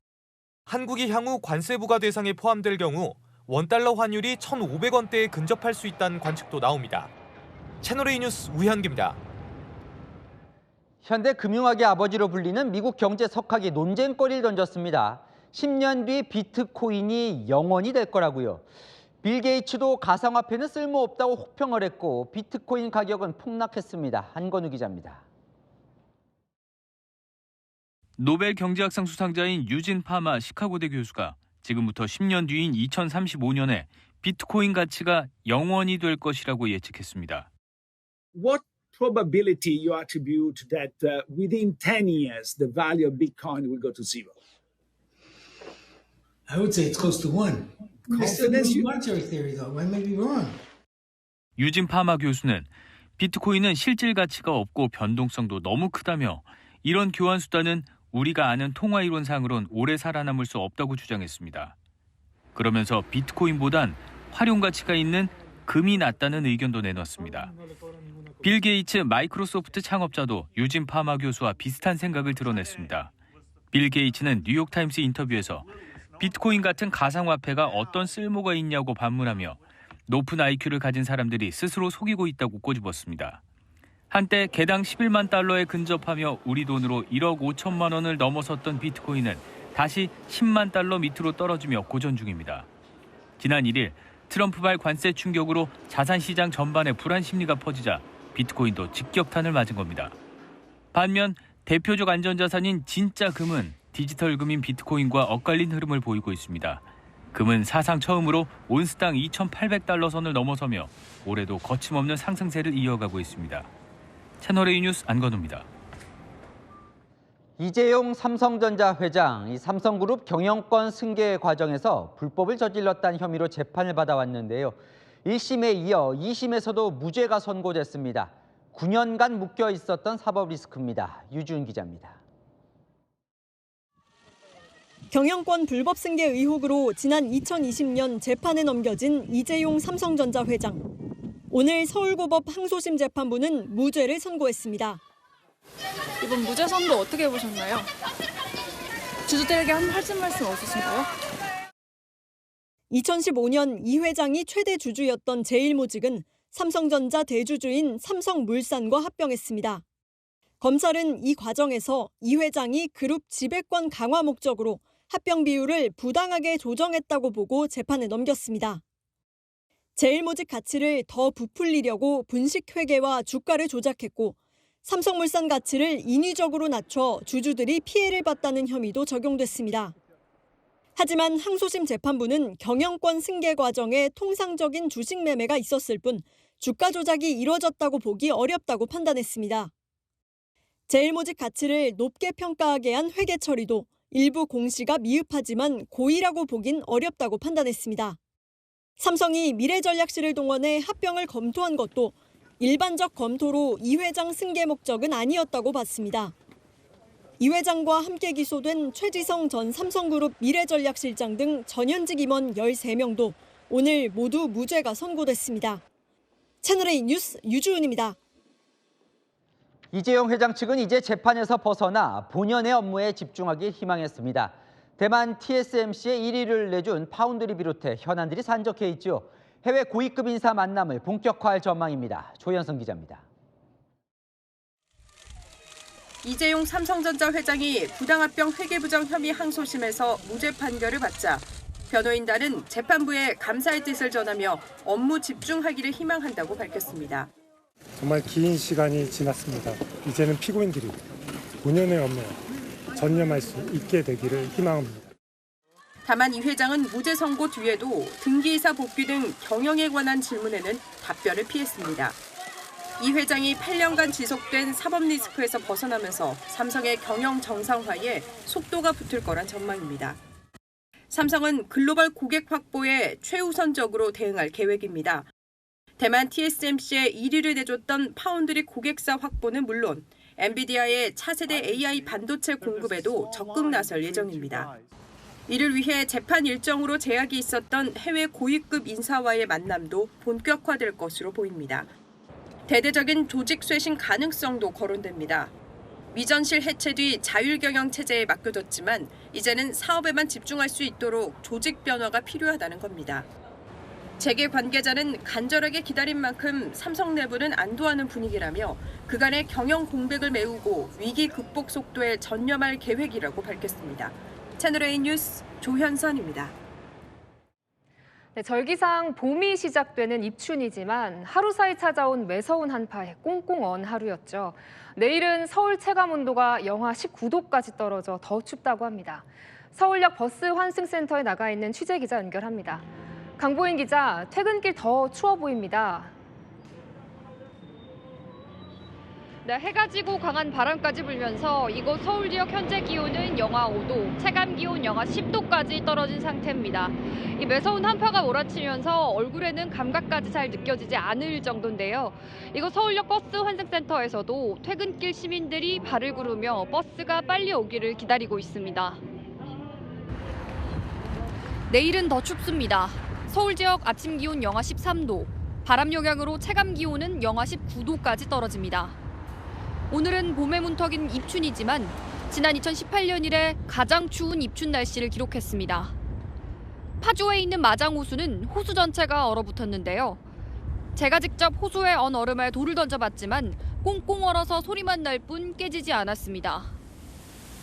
한국이 향후 관세 부과 대상에 포함될 경우 원달러 환율이 1,500원대에 근접할 수 있다는 관측도 나옵니다. 채널A 뉴스 우현기입니다. 현대 금융학의 아버지로 불리는 미국 경제 석학이 논쟁거리를 던졌습니다. 10년 뒤 비트코인이 영원이 될 거라고요. 빌 게이츠도 가상화폐는 쓸모없다고 혹평을 했고 비트코인 가격은 폭락했습니다. 한건우 기자입니다. 노벨 경제학상 수상자인 유진 파마 시카고대 교수가 지금부터 10년 뒤인 2035년에 비트코인 가치가 영원이 될 것이라고 예측했습니다. What probability you attribute that within 10 years the value of Bitcoin will go to zero? I would say it's close to 1. That's monetary theory, though. I may be wrong. 유진 파마 교수는 비트코인은 실질 가치가 없고 변동성도 너무 크다며 이런 교환 수단은 우리가 아는 통화 이론상으론 오래 살아남을 수 없다고 주장했습니다. 그러면서 비트코인보단 활용 가치가 있는 금이 낫다는 의견도 내놨습니다. 빌 게이츠 마이크로소프트 창업자도 유진 파마 교수와 비슷한 생각을 드러냈습니다. 빌 게이츠는 뉴욕타임스 인터뷰에서 비트코인 같은 가상화폐가 어떤 쓸모가 있냐고 반문하며 높은 IQ를 가진 사람들이 스스로 속이고 있다고 꼬집었습니다. 한때 개당 11만 달러에 근접하며 우리 돈으로 1억 5천만 원을 넘어섰던 비트코인은 다시 10만 달러 밑으로 떨어지며 고전 중입니다. 지난 1일 트럼프발 관세 충격으로 자산시장 전반에 불안 심리가 퍼지자 비트코인도 직격탄을 맞은 겁니다. 반면 대표적 안전자산인 진짜 금은 디지털 금인 비트코인과 엇갈린 흐름을 보이고 있습니다. 금은 사상 처음으로 온스당 2,800달러 선을 넘어서며 올해도 거침없는 상승세를 이어가고 있습니다. 채널A 뉴스 안건우입니다. 이재용 삼성전자 회장, 이 삼성그룹 경영권 승계 과정에서 불법을 저질렀다는 혐의로 재판을 받아왔는데요. 1심에 이어 2심에서도 무죄가 선고됐습니다. 9년간 묶여 있었던 사법 리스크입니다. 유지훈 기자입니다. 경영권 불법 승계 의혹으로 지난 2020년 재판에 넘겨진 이재용 삼성전자 회장. 오늘 서울고법 항소심 재판부는 무죄를 선고했습니다. 이번 무죄 선고 어떻게 보셨나요? 주주들에게 하실 말씀 없으신가요? 2015년 이 회장이 최대 주주였던 제일모직은 삼성전자 대주주인 삼성물산과 합병했습니다. 검찰은 이 과정에서 이 회장이 그룹 지배권 강화 목적으로 합병 비율을 부당하게 조정했다고 보고 재판에 넘겼습니다. 제일모직 가치를 더 부풀리려고 분식회계와 주가를 조작했고 삼성물산 가치를 인위적으로 낮춰 주주들이 피해를 봤다는 혐의도 적용됐습니다. 하지만 항소심 재판부는 경영권 승계 과정에 통상적인 주식 매매가 있었을 뿐 주가 조작이 이뤄졌다고 보기 어렵다고 판단했습니다. 제일모직 가치를 높게 평가하게 한 회계 처리도 일부 공시가 미흡하지만 고의라고 보긴 어렵다고 판단했습니다. 삼성이 미래전략실을 동원해 합병을 검토한 것도 일반적 검토로 이 회장 승계 목적은 아니었다고 봤습니다. 이 회장과 함께 기소된 최지성 전 삼성그룹 미래전략실장 등 전현직 임원 13명도 오늘 모두 무죄가 선고됐습니다. 채널A 뉴스 유주은입니다. 이재용 회장 측은 이제 재판에서 벗어나 본연의 업무에 집중하길 희망했습니다. 대만 TSMC에 1위를 내준 파운드리 비롯해 현안들이 산적해 있죠. 해외 고위급 인사 만남을 본격화할 전망입니다. 조현성 기자입니다. 이재용 삼성전자 회장이 부당합병 회계부정 혐의 항소심에서 무죄 판결을 받자 변호인단은 재판부에 감사의 뜻을 전하며 업무 집중하기를 희망한다고 밝혔습니다. 정말 긴 시간이 지났습니다. 이제는 피고인들이 본연의 업무에 전념할 수 있게 되기를 희망합니다. 다만 이 회장은 무죄 선고 뒤에도 등기이사 복귀 등 경영에 관한 질문에는 답변을 피했습니다. 이 회장이 8년간 지속된 사법 리스크에서 벗어나면서 삼성의 경영 정상화에 속도가 붙을 거란 전망입니다. 삼성은 글로벌 고객 확보에 최우선적으로 대응할 계획입니다. 대만 TSMC에 1위를 내줬던 파운드리 고객사 확보는 물론 엔비디아의 차세대 AI 반도체 공급에도 적극 나설 예정입니다. 이를 위해 재판 일정으로 제약이 있었던 해외 고위급 인사와의 만남도 본격화될 것으로 보입니다. 대대적인 조직 쇄신 가능성도 거론됩니다. 미전실 해체 뒤 자율경영 체제에 맡겨뒀지만 이제는 사업에만 집중할 수 있도록 조직 변화가 필요하다는 겁니다. 재계 관계자는 간절하게 기다린 만큼 삼성 내부는 안도하는 분위기라며 그간의 경영 공백을 메우고 위기 극복 속도에 전념할 계획이라고 밝혔습니다. 채널A 뉴스 조현선입니다. 네, 절기상 봄이 시작되는 입춘이지만 하루 사이 찾아온 매서운 한파에 꽁꽁 언 하루였죠. 내일은 서울 체감 온도가 영하 19도까지 떨어져 더 춥다고 합니다. 서울역 버스 환승센터에 나가 있는 취재기자 연결합니다. 강보인 기자, 퇴근길 더 추워 보입니다. 네, 해가 지고 강한 바람까지 불면서 이곳 서울 지역 현재 기온은 영하 5도, 체감 기온 영하 10도까지 떨어진 상태입니다. 이 매서운 한파가 몰아치면서 얼굴에는 감각까지 잘 느껴지지 않을 정도인데요. 이곳 서울역 버스 환승센터에서도 퇴근길 시민들이 발을 구르며 버스가 빨리 오기를 기다리고 있습니다. 내일은 더 춥습니다. 서울 지역 아침 기온 영하 13도, 바람 영향으로 체감 기온은 영하 19도까지 떨어집니다. 오늘은 봄의 문턱인 입춘이지만 지난 2018년 이래 가장 추운 입춘 날씨를 기록했습니다. 파주에 있는 마장호수는 호수 전체가 얼어붙었는데요. 제가 직접 호수에 언 얼음에 돌을 던져봤지만 꽁꽁 얼어서 소리만 날 뿐 깨지지 않았습니다.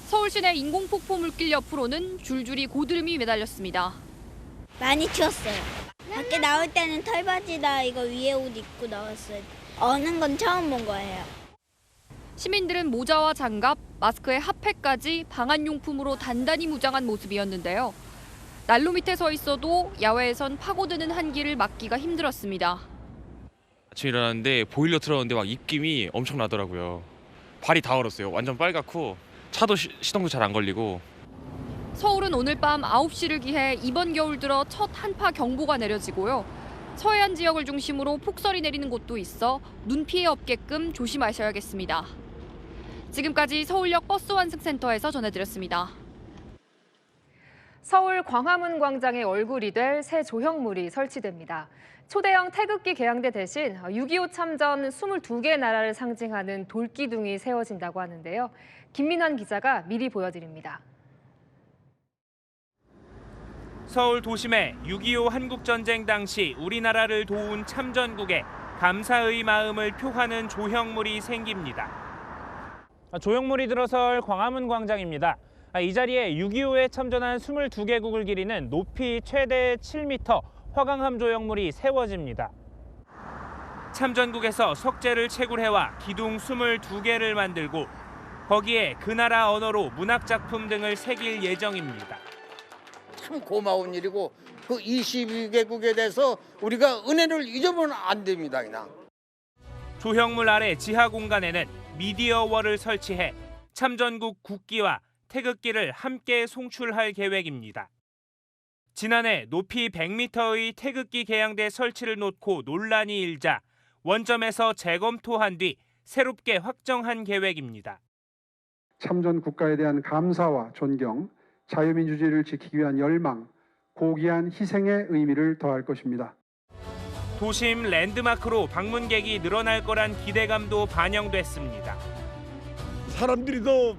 서울 시내 인공폭포 물길 옆으로는 줄줄이 고드름이 매달렸습니다. 많이 추웠어요. 밖에 나올 때는 털바지나 이거 위에 옷 입고 나왔어요. 어는 건 처음 본 거예요. 시민들은 모자와 장갑, 마스크에 핫팩까지 방한용품으로 단단히 무장한 모습이었는데요. 난로 밑에 서 있어도 야외에선 파고드는 한기를 막기가 힘들었습니다. 아침에 일어났는데 보일러 틀었는데 막 입김이 엄청 나더라고요. 발이 다 얼었어요. 완전 빨갛고 차도 시동도 잘 안 걸리고. 서울은 오늘 밤 9시를 기해 이번 겨울 들어 첫 한파 경보가 내려지고요. 서해안 지역을 중심으로 폭설이 내리는 곳도 있어 눈 피해 없게끔 조심하셔야겠습니다. 지금까지 서울역 버스 환승센터에서 전해드렸습니다. 서울 광화문 광장의 얼굴이 될 새 조형물이 설치됩니다. 초대형 태극기 개양대 대신 6.25 참전 22개 나라를 상징하는 돌기둥이 세워진다고 하는데요. 김민환 기자가 미리 보여드립니다. 서울 도심에 6.25 한국전쟁 당시 우리나라를 도운 참전국에 감사의 마음을 표하는 조형물이 생깁니다. 조형물이 들어설 광화문 광장입니다. 이 자리에 6.25에 참전한 22개국을 기리는 높이 최대 7m 화강암 조형물이 세워집니다. 참전국에서 석재를 채굴해와 기둥 22개를 만들고 거기에 그 나라 언어로 문학작품 등을 새길 예정입니다. 참 고마운 일이고 그 22개국에 대해서 우리가 은혜를 잊어보면 안 됩니다. 그냥. 조형물 아래 지하 공간에는 미디어월을 설치해 참전국 국기와 태극기를 함께 송출할 계획입니다. 지난해 높이 100m의 태극기 개양대 설치를 놓고 논란이 일자 원점에서 재검토한 뒤 새롭게 확정한 계획입니다. 참전 국가에 대한 감사와 존경, 자유민주주의를 지키기 위한 열망, 고귀한 희생의 의미를 더할 것입니다. 도심 랜드마크로 방문객이 늘어날 거란 기대감도 반영됐습니다. 사람들이 더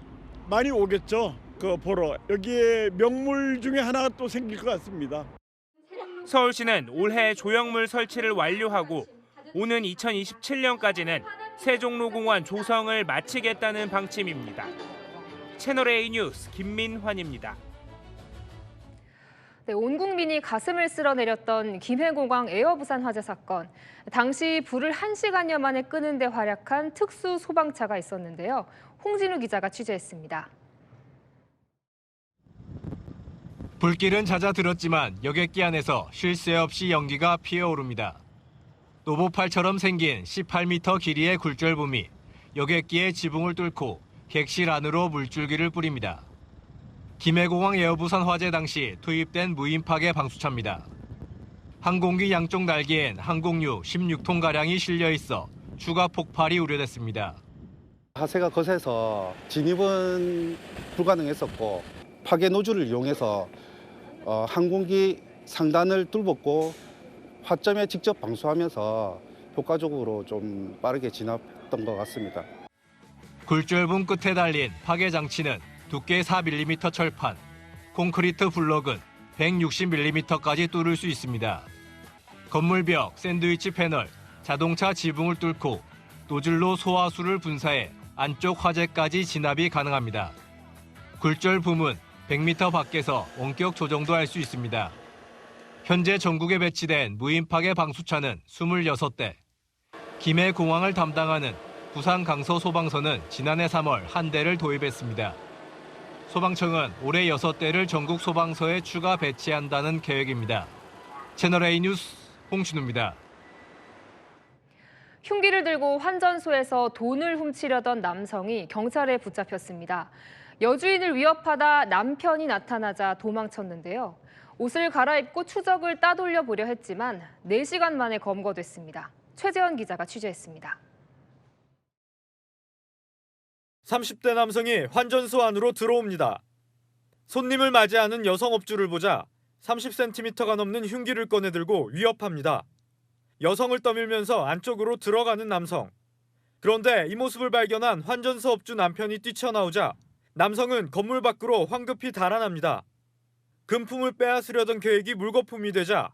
많이 오겠죠. 그 보러. 여기에 명물 중에 하나가 또 생길 것 같습니다. 서울시는 올해 조형물 설치를 완료하고 오는 2027년까지는 세종로공원 조성을 마치겠다는 방침입니다. 채널A 뉴스 김민환입니다. 네, 온 국민이 가슴을 쓸어내렸던 김해공항 에어부산 화재 사건. 당시 불을 1시간여 만에 끄는 데 활약한 특수 소방차가 있었는데요. 홍진우 기자가 취재했습니다. 불길은 잦아들었지만 여객기 안에서 쉴 새 없이 연기가 피어오릅니다. 노보팔처럼 생긴 18m 길이의 굴절붐이 여객기의 지붕을 뚫고 객실 안으로 물줄기를 뿌립니다. 김해공항 에어부산 화재 당시 투입된 무인파괴 방수차입니다. 항공기 양쪽 날개엔 항공유 16톤가량이 실려 있어 추가 폭발이 우려됐습니다. 하세가 거세서 진입은 불가능했었고 파괴 노즐을 이용해서 항공기 상단을 뚫었고 화점에 직접 방수하면서 효과적으로 좀 빠르게 진압했던 것 같습니다. 굴절붐 끝에 달린 파괴 장치는 두께 4mm 철판, 콘크리트 블럭은 160mm까지 뚫을 수 있습니다. 건물벽, 샌드위치 패널, 자동차 지붕을 뚫고 노즐로 소화수를 분사해 안쪽 화재까지 진압이 가능합니다. 굴절붐은 100m 밖에서 원격 조정도 할 수 있습니다. 현재 전국에 배치된 무인파괴 방수차는 26대. 김해공항을 담당하는 부산 강서소방서는 지난해 3월 한 대를 도입했습니다. 소방청은 올해 6대를 전국 소방서에 추가 배치한다는 계획입니다. 채널A 뉴스 홍진우입니다. 흉기를 들고 환전소에서 돈을 훔치려던 남성이 경찰에 붙잡혔습니다. 여주인을 위협하다 남편이 나타나자 도망쳤는데요. 옷을 갈아입고 추적을 따돌려 보려 했지만 4시간 만에 검거됐습니다. 최재원 기자가 취재했습니다. 30대 남성이 환전소 안으로 들어옵니다. 손님을 맞이하는 여성 업주를 보자 30cm가 넘는 흉기를 꺼내 들고 위협합니다. 여성을 떠밀면서 안쪽으로 들어가는 남성. 그런데 이 모습을 발견한 환전소 업주 남편이 뛰쳐나오자 남성은 건물 밖으로 황급히 달아납니다. 금품을 빼앗으려던 계획이 물거품이 되자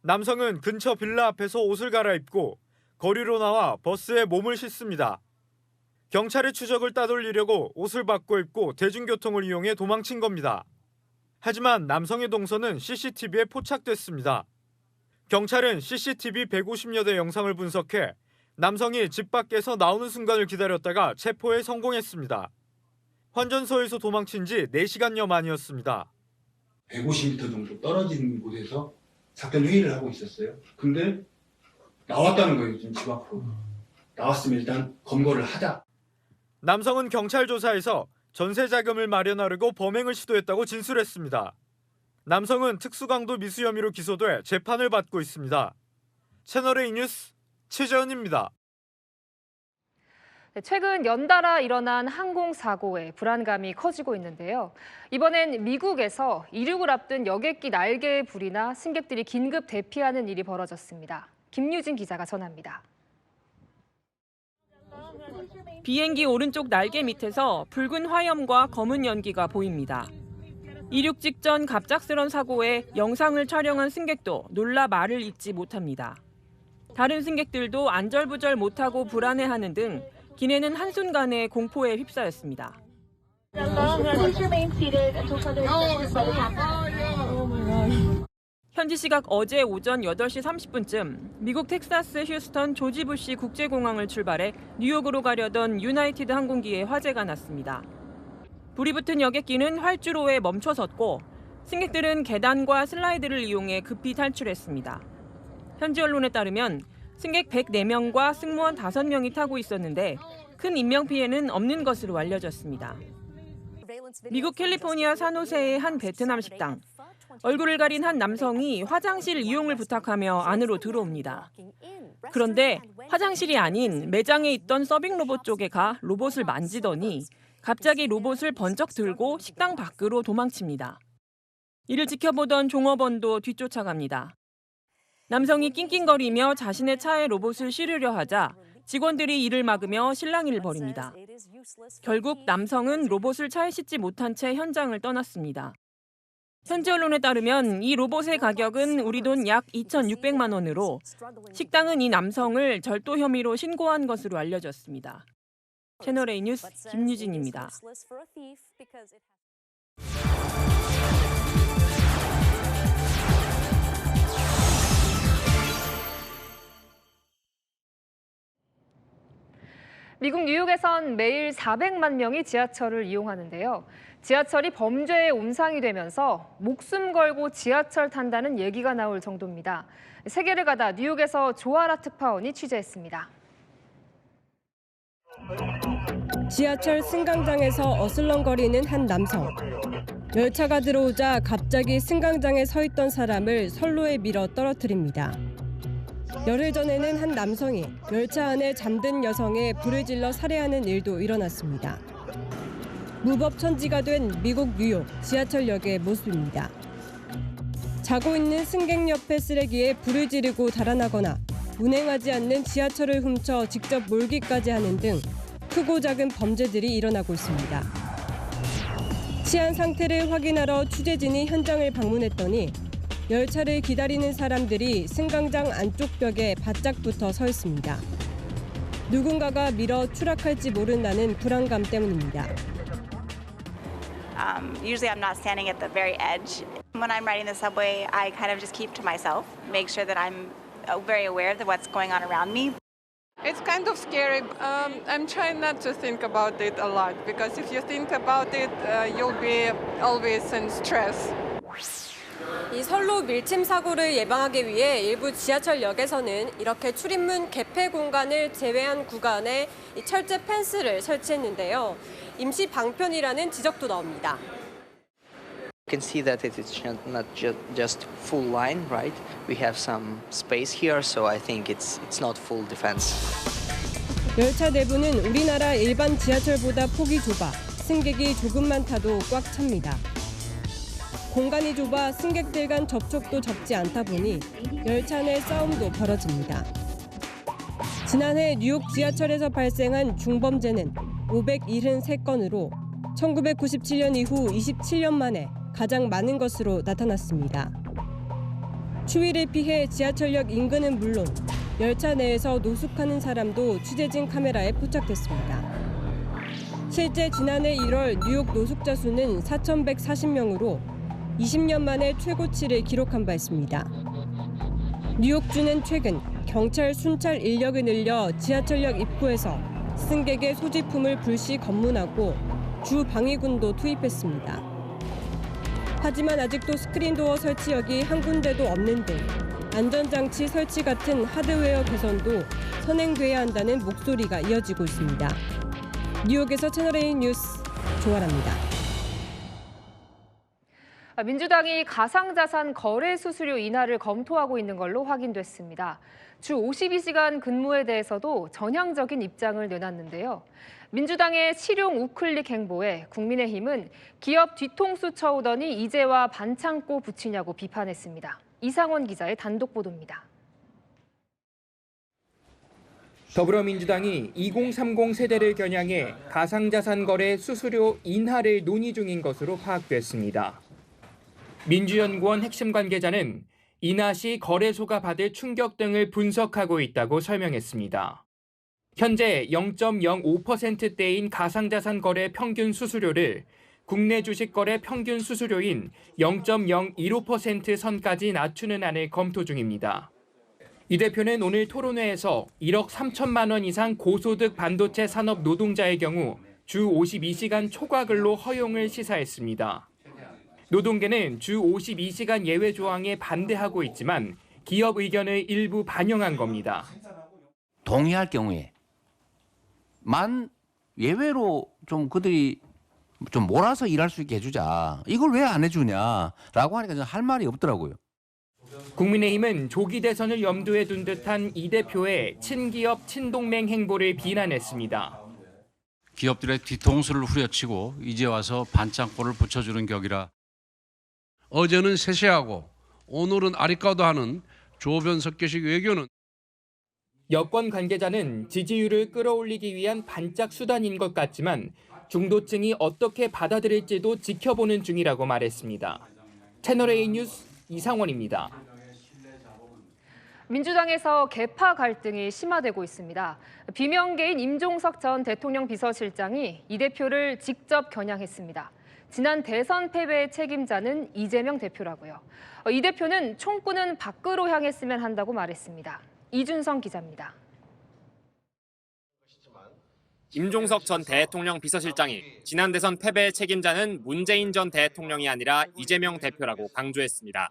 남성은 근처 빌라 앞에서 옷을 갈아입고 거리로 나와 버스에 몸을 싣습니다. 경찰의 추적을 따돌리려고 옷을 바꿔 입고 대중교통을 이용해 도망친 겁니다. 하지만 남성의 동선은 CCTV에 포착됐습니다. 경찰은 CCTV 150여 대 영상을 분석해 남성이 집 밖에서 나오는 순간을 기다렸다가 체포에 성공했습니다. 환전소에서 도망친 지 4시간여 만이었습니다. 150m 정도 떨어진 곳에서 사건 회의를 하고 있었어요. 근데 나왔다는 거예요, 지금 집 앞으로. 나왔으면 일단 검거를 하자. 남성은 경찰 조사에서 전세 자금을 마련하려고 범행을 시도했다고 진술했습니다. 남성은 특수강도 미수 혐의로 기소돼 재판을 받고 있습니다. 채널A 뉴스 최재현입니다. 최근 연달아 일어난 항공사고에 불안감이 커지고 있는데요. 이번엔 미국에서 이륙을 앞둔 여객기 날개의 불이나 승객들이 긴급 대피하는 일이 벌어졌습니다. 김유진 기자가 전합니다. 비행기 오른쪽 날개 밑에서 붉은 화염과 검은 연기가 보입니다. 이륙 직전 갑작스런 사고에 영상을 촬영한 승객도 놀라 말을 잇지 못합니다. 다른 승객들도 안절부절 못하고 불안해하는 등 기내는 한순간에 공포에 휩싸였습니다. 현지 시각 어제 오전 8시 30분쯤 미국 텍사스 휴스턴 조지 부시 국제공항을 출발해 뉴욕으로 가려던 유나이티드 항공기에 화재가 났습니다. 불이 붙은 여객기는 활주로에 멈춰섰고 승객들은 계단과 슬라이드를 이용해 급히 탈출했습니다. 현지 언론에 따르면 승객 104명과 승무원 5명이 타고 있었는데 큰 인명피해는 없는 것으로 알려졌습니다. 미국 캘리포니아 산호세의 한 베트남 식당. 얼굴을 가린 한 남성이 화장실 이용을 부탁하며 안으로 들어옵니다. 그런데 화장실이 아닌 매장에 있던 서빙 로봇 쪽에 가 로봇을 만지더니 갑자기 로봇을 번쩍 들고 식당 밖으로 도망칩니다. 이를 지켜보던 종업원도 뒤쫓아갑니다. 남성이 낑낑거리며 자신의 차에 로봇을 실으려 하자 직원들이 이를 막으며 실랑이를 벌입니다. 결국 남성은 로봇을 차에 싣지 못한 채 현장을 떠났습니다. 현지 언론에 따르면 이 로봇의 가격은 우리 돈 약 2,600만 원으로 식당은 이 남성을 절도 혐의로 신고한 것으로 알려졌습니다. 채널A 뉴스 김유진입니다. 미국 뉴욕에선 매일 400만 명이 지하철을 이용하는데요. 지하철이 범죄의 온상이 되면서 목숨 걸고 지하철 탄다는 얘기가 나올 정도입니다. 세계를 가다 뉴욕에서 조아라 특파원이 취재했습니다. 지하철 승강장에서 어슬렁거리는 한 남성. 열차가 들어오자 갑자기 승강장에 서 있던 사람을 선로에 밀어 떨어뜨립니다. 열흘 전에는 한 남성이 열차 안에 잠든 여성에 불을 질러 살해하는 일도 일어났습니다. 무법천지가 된 미국 뉴욕 지하철역의 모습입니다. 자고 있는 승객 옆에 쓰레기에 불을 지르고 달아나거나 운행하지 않는 지하철을 훔쳐 직접 몰기까지 하는 등 크고 작은 범죄들이 일어나고 있습니다. 치안 상태를 확인하러 취재진이 현장을 방문했더니 열차를 기다리는 사람들이 승강장 안쪽 벽에 바짝 붙어 서 있습니다. 누군가가 밀어 추락할지 모른다는 불안감 때문입니다. Usually I'm not standing at the very edge. When I'm riding the subway, I kind of just keep to myself, make sure that I'm very aware of what's going on around me. It's kind of scary. I'm trying not to think about it a lot because if you think about it, you'll be always in stress. 이 선로 밀침 사고를 예방하기 위해 일부 지하철역에서는 이렇게 출입문 개폐 공간을 제외한 구간에 이 철제 펜스를 설치했는데요. 임시 방편이라는 지적도 나옵니다. You can see that it's not just full line, right? We have some space here, so I think it's not full defense. 열차 내부는 우리나라 일반 지하철보다 폭이 좁아 승객이 조금만 타도 꽉 찹니다. 공간이 좁아 승객들 간 접촉도 적지 않다 보니 열차 내 싸움도 벌어집니다. 지난해 뉴욕 지하철에서 발생한 중범죄는 573건으로 1997년 이후 27년 만에 가장 많은 것으로 나타났습니다. 추위를 피해 지하철역 인근은 물론 열차 내에서 노숙하는 사람도 취재진 카메라에 포착됐습니다. 실제 지난해 1월 뉴욕 노숙자 수는 4,140명으로 20년 만에 최고치를 기록한 바 있습니다. 뉴욕주는 최근 경찰 순찰 인력을 늘려 지하철역 입구에서 승객의 소지품을 불시 검문하고 주 방위군도 투입했습니다. 하지만 아직도 스크린도어 설치역이 한 군데도 없는 등 안전장치 설치 같은 하드웨어 개선도 선행돼야 한다는 목소리가 이어지고 있습니다. 뉴욕에서 채널A 뉴스 조아라입니다. 민주당이 가상자산 거래 수수료 인하를 검토하고 있는 걸로 확인됐습니다. 주 52시간 근무에 대해서도 전향적인 입장을 내놨는데요. 민주당의 실용 우클릭 행보에 국민의힘은 기업 뒤통수 쳐오더니 이제와 반창고 붙이냐고 비판했습니다. 이상원 기자의 단독 보도입니다. 더불어민주당이 2030 세대를 겨냥해 가상자산 거래 수수료 인하를 논의 중인 것으로 파악됐습니다. 민주연구원 핵심 관계자는 인하 시 거래소가 받을 충격 등을 분석하고 있다고 설명했습니다. 현재 0.05%대인 가상자산 거래 평균 수수료를 국내 주식 거래 평균 수수료인 0.015% 선까지 낮추는 안을 검토 중입니다. 이 대표는 오늘 토론회에서 1억 3천만 원 이상 고소득 반도체 산업 노동자의 경우 주 52시간 초과 근로 허용을 시사했습니다. 노동계는 주 52시간 예외 조항에 반대하고 있지만 기업 의견을 일부 반영한 겁니다. 동의할 경우에 만 예외로 좀 그들이 좀 몰아서 일할 수 있게 해주자. 이걸 왜 안 해주냐라고 하니까 할 말이 없더라고요. 국민의힘은 조기 대선을 염두에 둔 듯한 이 대표의 친기업 친동맹 행보를 비난했습니다. 기업들의 뒤통수를 후려치고 이제 와서 반창고를 붙여주는 격이라. 어제는 세세하고 오늘은 아리까도하는 조변석계식 외교는 여권 관계자는 지지율을 끌어올리기 위한 반짝 수단인 것 같지만 중도층이 어떻게 받아들일지도 지켜보는 중이라고 말했습니다. 채널A 뉴스 이상원입니다. 민주당에서 계파 갈등이 심화되고 있습니다. 비명계인 임종석 전 대통령 비서실장이 이 대표를 직접 겨냥했습니다. 지난 대선 패배의 책임자는 이재명 대표라고요. 이 대표는 총구는 밖으로 향했으면 한다고 말했습니다. 이준성 기자입니다. 임종석 전 대통령 비서실장이 지난 대선 패배의 책임자는 문재인 전 대통령이 아니라 이재명 대표라고 강조했습니다.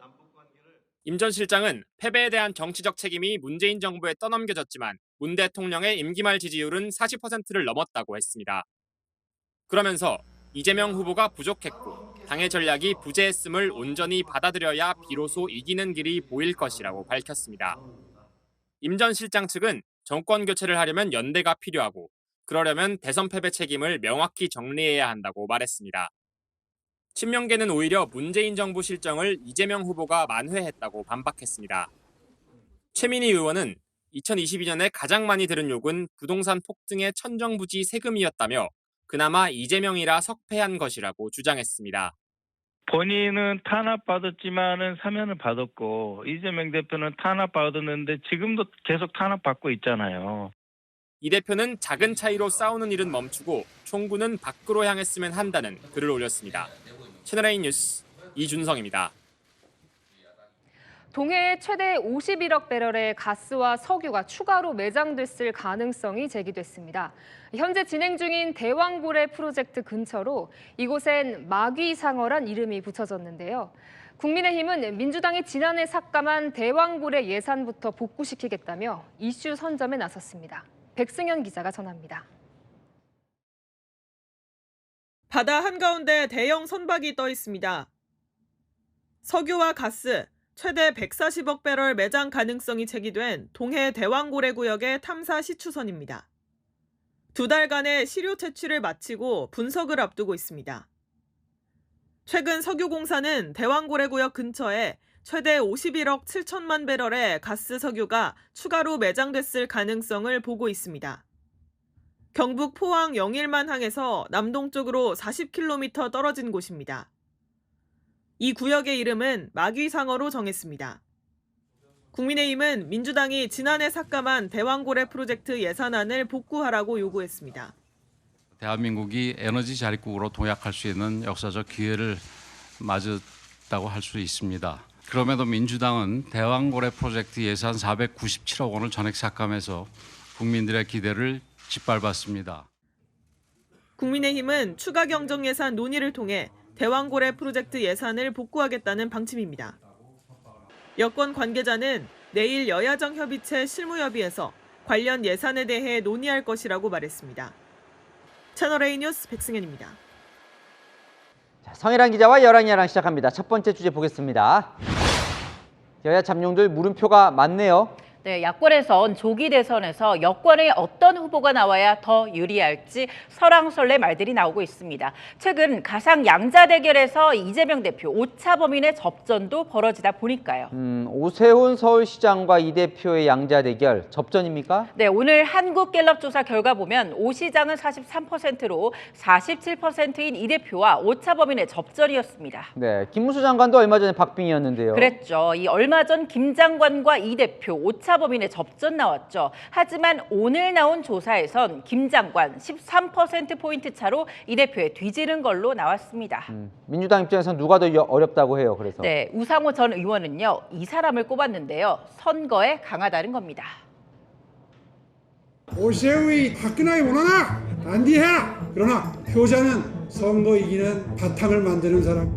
임 전 실장은 패배에 대한 정치적 책임이 문재인 정부에 떠넘겨졌지만 문 대통령의 임기 말 지지율은 40%를 넘었다고 했습니다. 그러면서 이재명 후보가 부족했고 당의 전략이 부재했음을 온전히 받아들여야 비로소 이기는 길이 보일 것이라고 밝혔습니다. 임 전 실장 측은 정권 교체를 하려면 연대가 필요하고 그러려면 대선 패배 책임을 명확히 정리해야 한다고 말했습니다. 친명계는 오히려 문재인 정부 실정을 이재명 후보가 만회했다고 반박했습니다. 최민희 의원은 2022년에 가장 많이 들은 욕은 부동산 폭등의 천정부지 세금이었다며 그나마 이재명이라 석패한 것이라고 주장했습니다. 본인은 탄압받았지만은 사면을 받았고 이재명 대표는 탄압받았는데 지금도 계속 탄압받고 있잖아요. 이 대표는 작은 차이로 싸우는 일은 멈추고 총구는 밖으로 향했으면 한다는 글을 올렸습니다. 채널A 뉴스 이준성입니다. 동해에 최대 51억 배럴의 가스와 석유가 추가로 매장됐을 가능성이 제기됐습니다. 현재 진행 중인 대왕고래 프로젝트 근처로 이곳엔 마귀상어란 이름이 붙여졌는데요. 국민의힘은 민주당이 지난해 삭감한 대왕고래 예산부터 복구시키겠다며 이슈 선점에 나섰습니다. 백승현 기자가 전합니다. 바다 한가운데 대형 선박이 떠 있습니다. 석유와 가스, 최대 140억 배럴 매장 가능성이 제기된 동해 대왕고래 구역의 탐사 시추선입니다. 2달간의 시료 채취를 마치고 분석을 앞두고 있습니다. 최근 석유공사는 대왕고래 구역 근처에 최대 51억 7천만 배럴의 가스 석유가 추가로 매장됐을 가능성을 보고 있습니다. 경북 포항 영일만 항에서 남동쪽으로 40km 떨어진 곳입니다. 이 구역의 이름은 마귀상어로 정했습니다. 국민의힘은 민주당이 지난해 삭감한 대왕고래 프로젝트 예산안을 복구하라고 요구했습니다. 대한민국이 에너지 자립국으로 도약할 수 있는 역사적 기회를 맞았다고 할 수 있습니다. 그럼에도 민주당은 대왕고래 프로젝트 예산 497억 원을 전액 삭감해서 국민들의 기대를 짓밟았습니다. 국민의힘은 추가 경정 예산 논의를 통해 대왕고래 프로젝트 예산을 복구하겠다는 방침입니다. 여권 관계자는 내일 여야정 협의체 실무협의에서 관련 예산에 대해 논의할 것이라고 말했습니다. 채널A 뉴스 백승현입니다. 성혜란 기자와 여랑야랑 시작합니다. 첫 번째 주제 보겠습니다. 여야 잠룡들 물음표가 많네요. 네, 야권에선 조기 대선에서 여권의 어떤 후보가 나와야 더 유리할지 설왕설래 말들이 나오고 있습니다. 최근 가상 양자 대결에서 이재명 대표 오차 범인의 접전도 벌어지다 보니까요. 오세훈 서울시장과 이 대표의 양자 대결 접전입니까? 네, 오늘 한국갤럽 조사 결과 보면 오 시장은 43%로 47%인 이 대표와 오차 범인의 접전이었습니다. 네, 김문수 장관도 얼마 전에 박빙이었는데요. 그랬죠. 이 얼마 전 김 장관과 이 대표 오차 범인의 접전 나왔죠. 하지만 오늘 나온 조사에선 김 장관 13%포인트 차로 이 대표에 뒤지는 걸로 나왔습니다. 민주당 입장에서는 누가 더 어렵다고 해요. 그래서. 네, 우상호 전 의원은요. 이 사람을 꼽았는데요. 선거에 강하다는 겁니다. 오세훈이 화끈하게 원하나? 안디해! 그러나 효자는 선거 이기는 바탕을 만드는 사람.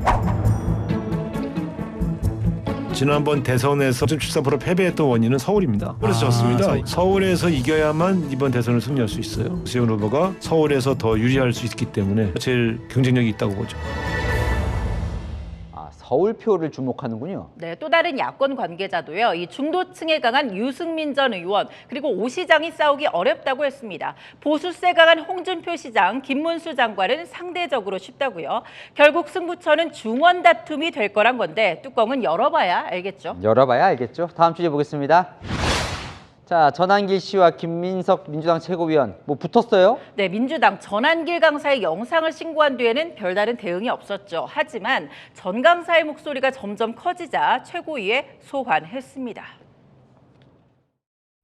지난번 대선에서 73% 패배했던 원인은 서울입니다. 그래서 졌습니다. 서울에서 이겨야만 이번 대선을 승리할 수 있어요. 오세훈 후보가 서울에서 더 유리할 수 있기 때문에 제일 경쟁력이 있다고 보죠. 서울표를 주목하는군요. 네, 또 다른 야권 관계자도요. 이 중도층에 강한 유승민 전 의원 그리고 오 시장이 싸우기 어렵다고 했습니다. 보수세 강한 홍준표 시장, 김문수 장관은 상대적으로 쉽다고요. 결국 승부처는 중원 다툼이 될 거란 건데 뚜껑은 열어봐야 알겠죠. 열어봐야 알겠죠. 다음 주제 보겠습니다. 자, 전한길 씨와 김민석 민주당 최고위원 뭐 붙었어요? 네, 민주당 전한길 강사의 영상을 신고한 뒤에는 별다른 대응이 없었죠. 하지만 전 강사의 목소리가 점점 커지자 최고위에 소환했습니다.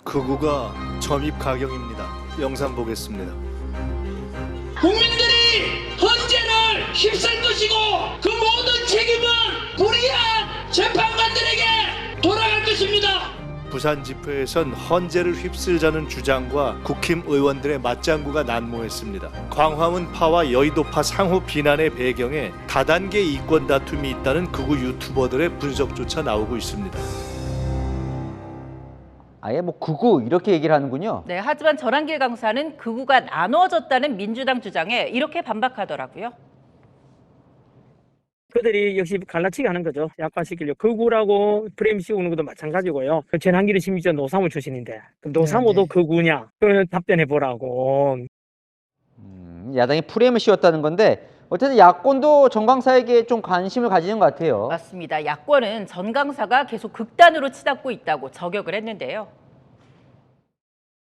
극우가 점입 가경입니다. 영상 보겠습니다. 국민들이 헌재를 휩쓸 것이고 그 모든 책임은 불의한 재판관들에게 돌아갈 것입니다. 부산 집회에선 헌재를 휩쓸자는 주장과 국힘 의원들의 맞장구가 난무했습니다. 광화문파와 여의도파 상호 비난의 배경에 다단계 이권 다툼이 있다는 극우 유튜버들의 분석조차 나오고 있습니다. 아예 뭐 극우 이렇게 얘기를 하는군요. 네, 하지만 전한길 강사는 극우가 나눠졌다는 민주당 주장에 이렇게 반박하더라고요. 그들이 역시 갈라치기 하는 거죠. 약화시키려고. 극우라고 프레임 씌우는 것도 마찬가지고요. 전한길은 심지어 노사모 출신인데 노사모도 극우냐? 그걸 답변해 보라고. 야당이 프레임을 씌웠다는 건데 어쨌든 야권도 전 강사에게 좀 관심을 가지는 것 같아요. 맞습니다. 야권은 전 강사가 계속 극단으로 치닫고 있다고 저격을 했는데요.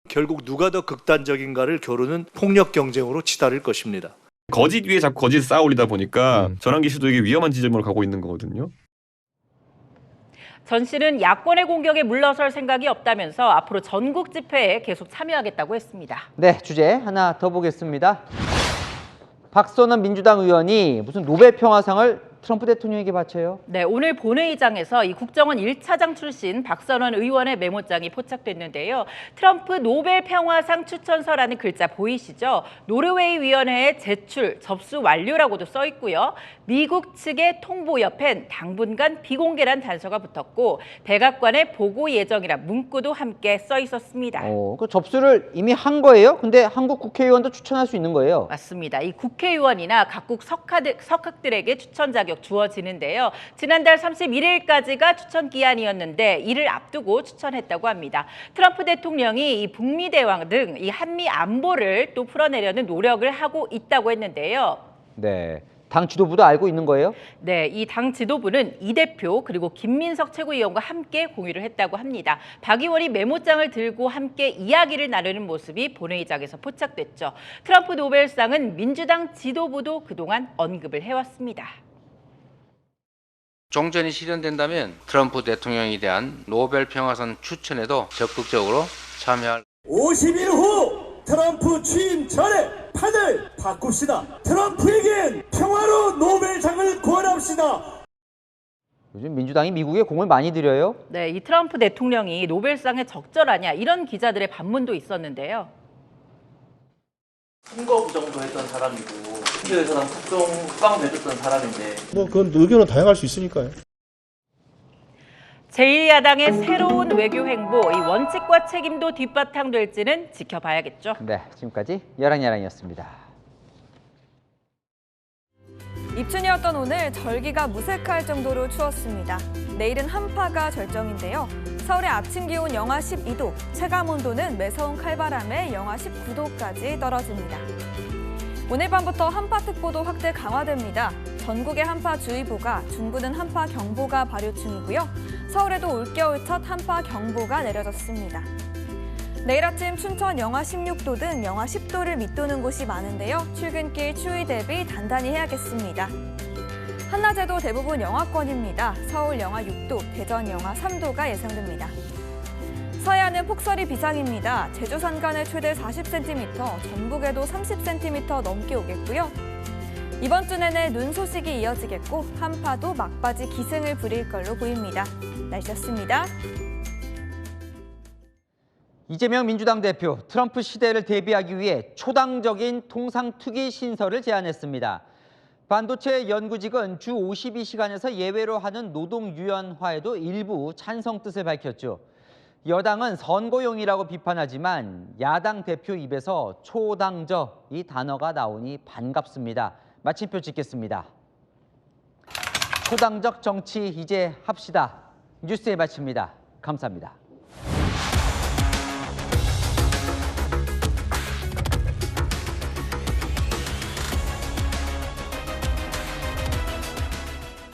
결국 누가 더 극단적인가를 겨루는 폭력 경쟁으로 치달을 것입니다. 거짓 위에 자꾸 거짓 쌓아 올리다 보니까 전한길 씨도 이게 위험한 지점으로 가고 있는 거거든요. 전 씨는 야권의 공격에 물러설 생각이 없다면서 앞으로 전국 집회에 계속 참여하겠다고 했습니다. 네, 주제 하나 더 보겠습니다. 박선원 민주당 의원이 무슨 노벨 평화상을 트럼프 대통령에게 바쳐요? 네, 오늘 본회의장에서 이 국정원 1차장 출신 박선원 의원의 메모장이 포착됐는데요. 트럼프 노벨 평화상 추천서라는 글자 보이시죠? 노르웨이 위원회에 제출, 접수 완료라고도 써 있고요. 미국 측의 통보 옆엔 당분간 비공개란 단서가 붙었고 백악관에 보고 예정이란 문구도 함께 써 있었습니다. 그 접수를 이미 한 거예요? 근데 한국 국회의원도 추천할 수 있는 거예요? 맞습니다. 이 국회의원이나 각국 석학들에게 추천 자격 주어지는데요. 지난달 31일까지가 추천 기한이었는데 이를 앞두고 추천했다고 합니다. 트럼프 대통령이 이 북미 대화 등 이 한미 안보를 또 풀어내려는 노력을 하고 있다고 했는데요. 네. 당 지도부도 알고 있는 거예요? 네, 이 당 지도부는 이 대표 그리고 김민석 최고위원과 함께 공유를 했다고 합니다. 박 의원이 메모장을 들고 함께 이야기를 나누는 모습이 본회의장에서 포착됐죠. 트럼프 노벨상은 민주당 지도부도 그동안 언급을 해왔습니다. 종전이 실현된다면 트럼프 대통령에 대한 노벨 평화상 추천에도 적극적으로 참여할 50일 후 트럼프 취임 전에 판을 바꿉시다. 트럼프에겐 평화로 노벨상을 구원합시다. 요즘 민주당이 미국에 공을 많이 들여요? 네, 이 트럼프 대통령이 노벨상에 적절하냐 이런 기자들의 반문도 있었는데요. 선거 부정도 했던 사람이고 학교에서는 국정 국방 내줬던 사람인데 뭐 그건 의견은 다양할 수 있으니까요. 제1야당의 새로운 외교 행보, 이 원칙과 책임도 뒷바탕 될지는 지켜봐야겠죠. 네, 지금까지 여랑야랑이었습니다. 입춘이었던 오늘 절기가 무색할 정도로 추웠습니다. 내일은 한파가 절정인데요. 서울의 아침 기온 영하 12도, 체감 온도는 매서운 칼바람에 영하 19도까지 떨어집니다. 오늘 밤부터 한파특보도 확대 강화됩니다. 전국에 한파주의보가, 중부는 한파경보가 발효 중이고요. 서울에도 올겨울 첫 한파경보가 내려졌습니다. 내일 아침 춘천 영하 16도 등 영하 10도를 밑도는 곳이 많은데요. 출근길 추위 대비 단단히 해야겠습니다. 한낮에도 대부분 영하권입니다. 서울 영하 6도, 대전 영하 3도가 예상됩니다. 서해안은 폭설이 비상입니다. 제주 산간에 최대 40cm, 전북에도 30cm 넘게 오겠고요. 이번 주 내내 눈 소식이 이어지겠고 한파도 막바지 기승을 부릴 걸로 보입니다. 날씨였습니다. 이재명 민주당 대표, 트럼프 시대를 대비하기 위해 초당적인 통상투기 신설을 제안했습니다. 반도체 연구직은 주 52시간에서 예외로 하는 노동유연화에도 일부 찬성 뜻을 밝혔죠. 여당은 선거용이라고 비판하지만 야당 대표 입에서 초당적 이 단어가 나오니 반갑습니다. 마침표 찍겠습니다. 초당적 정치 이제 합시다. 뉴스에 마칩니다. 감사합니다.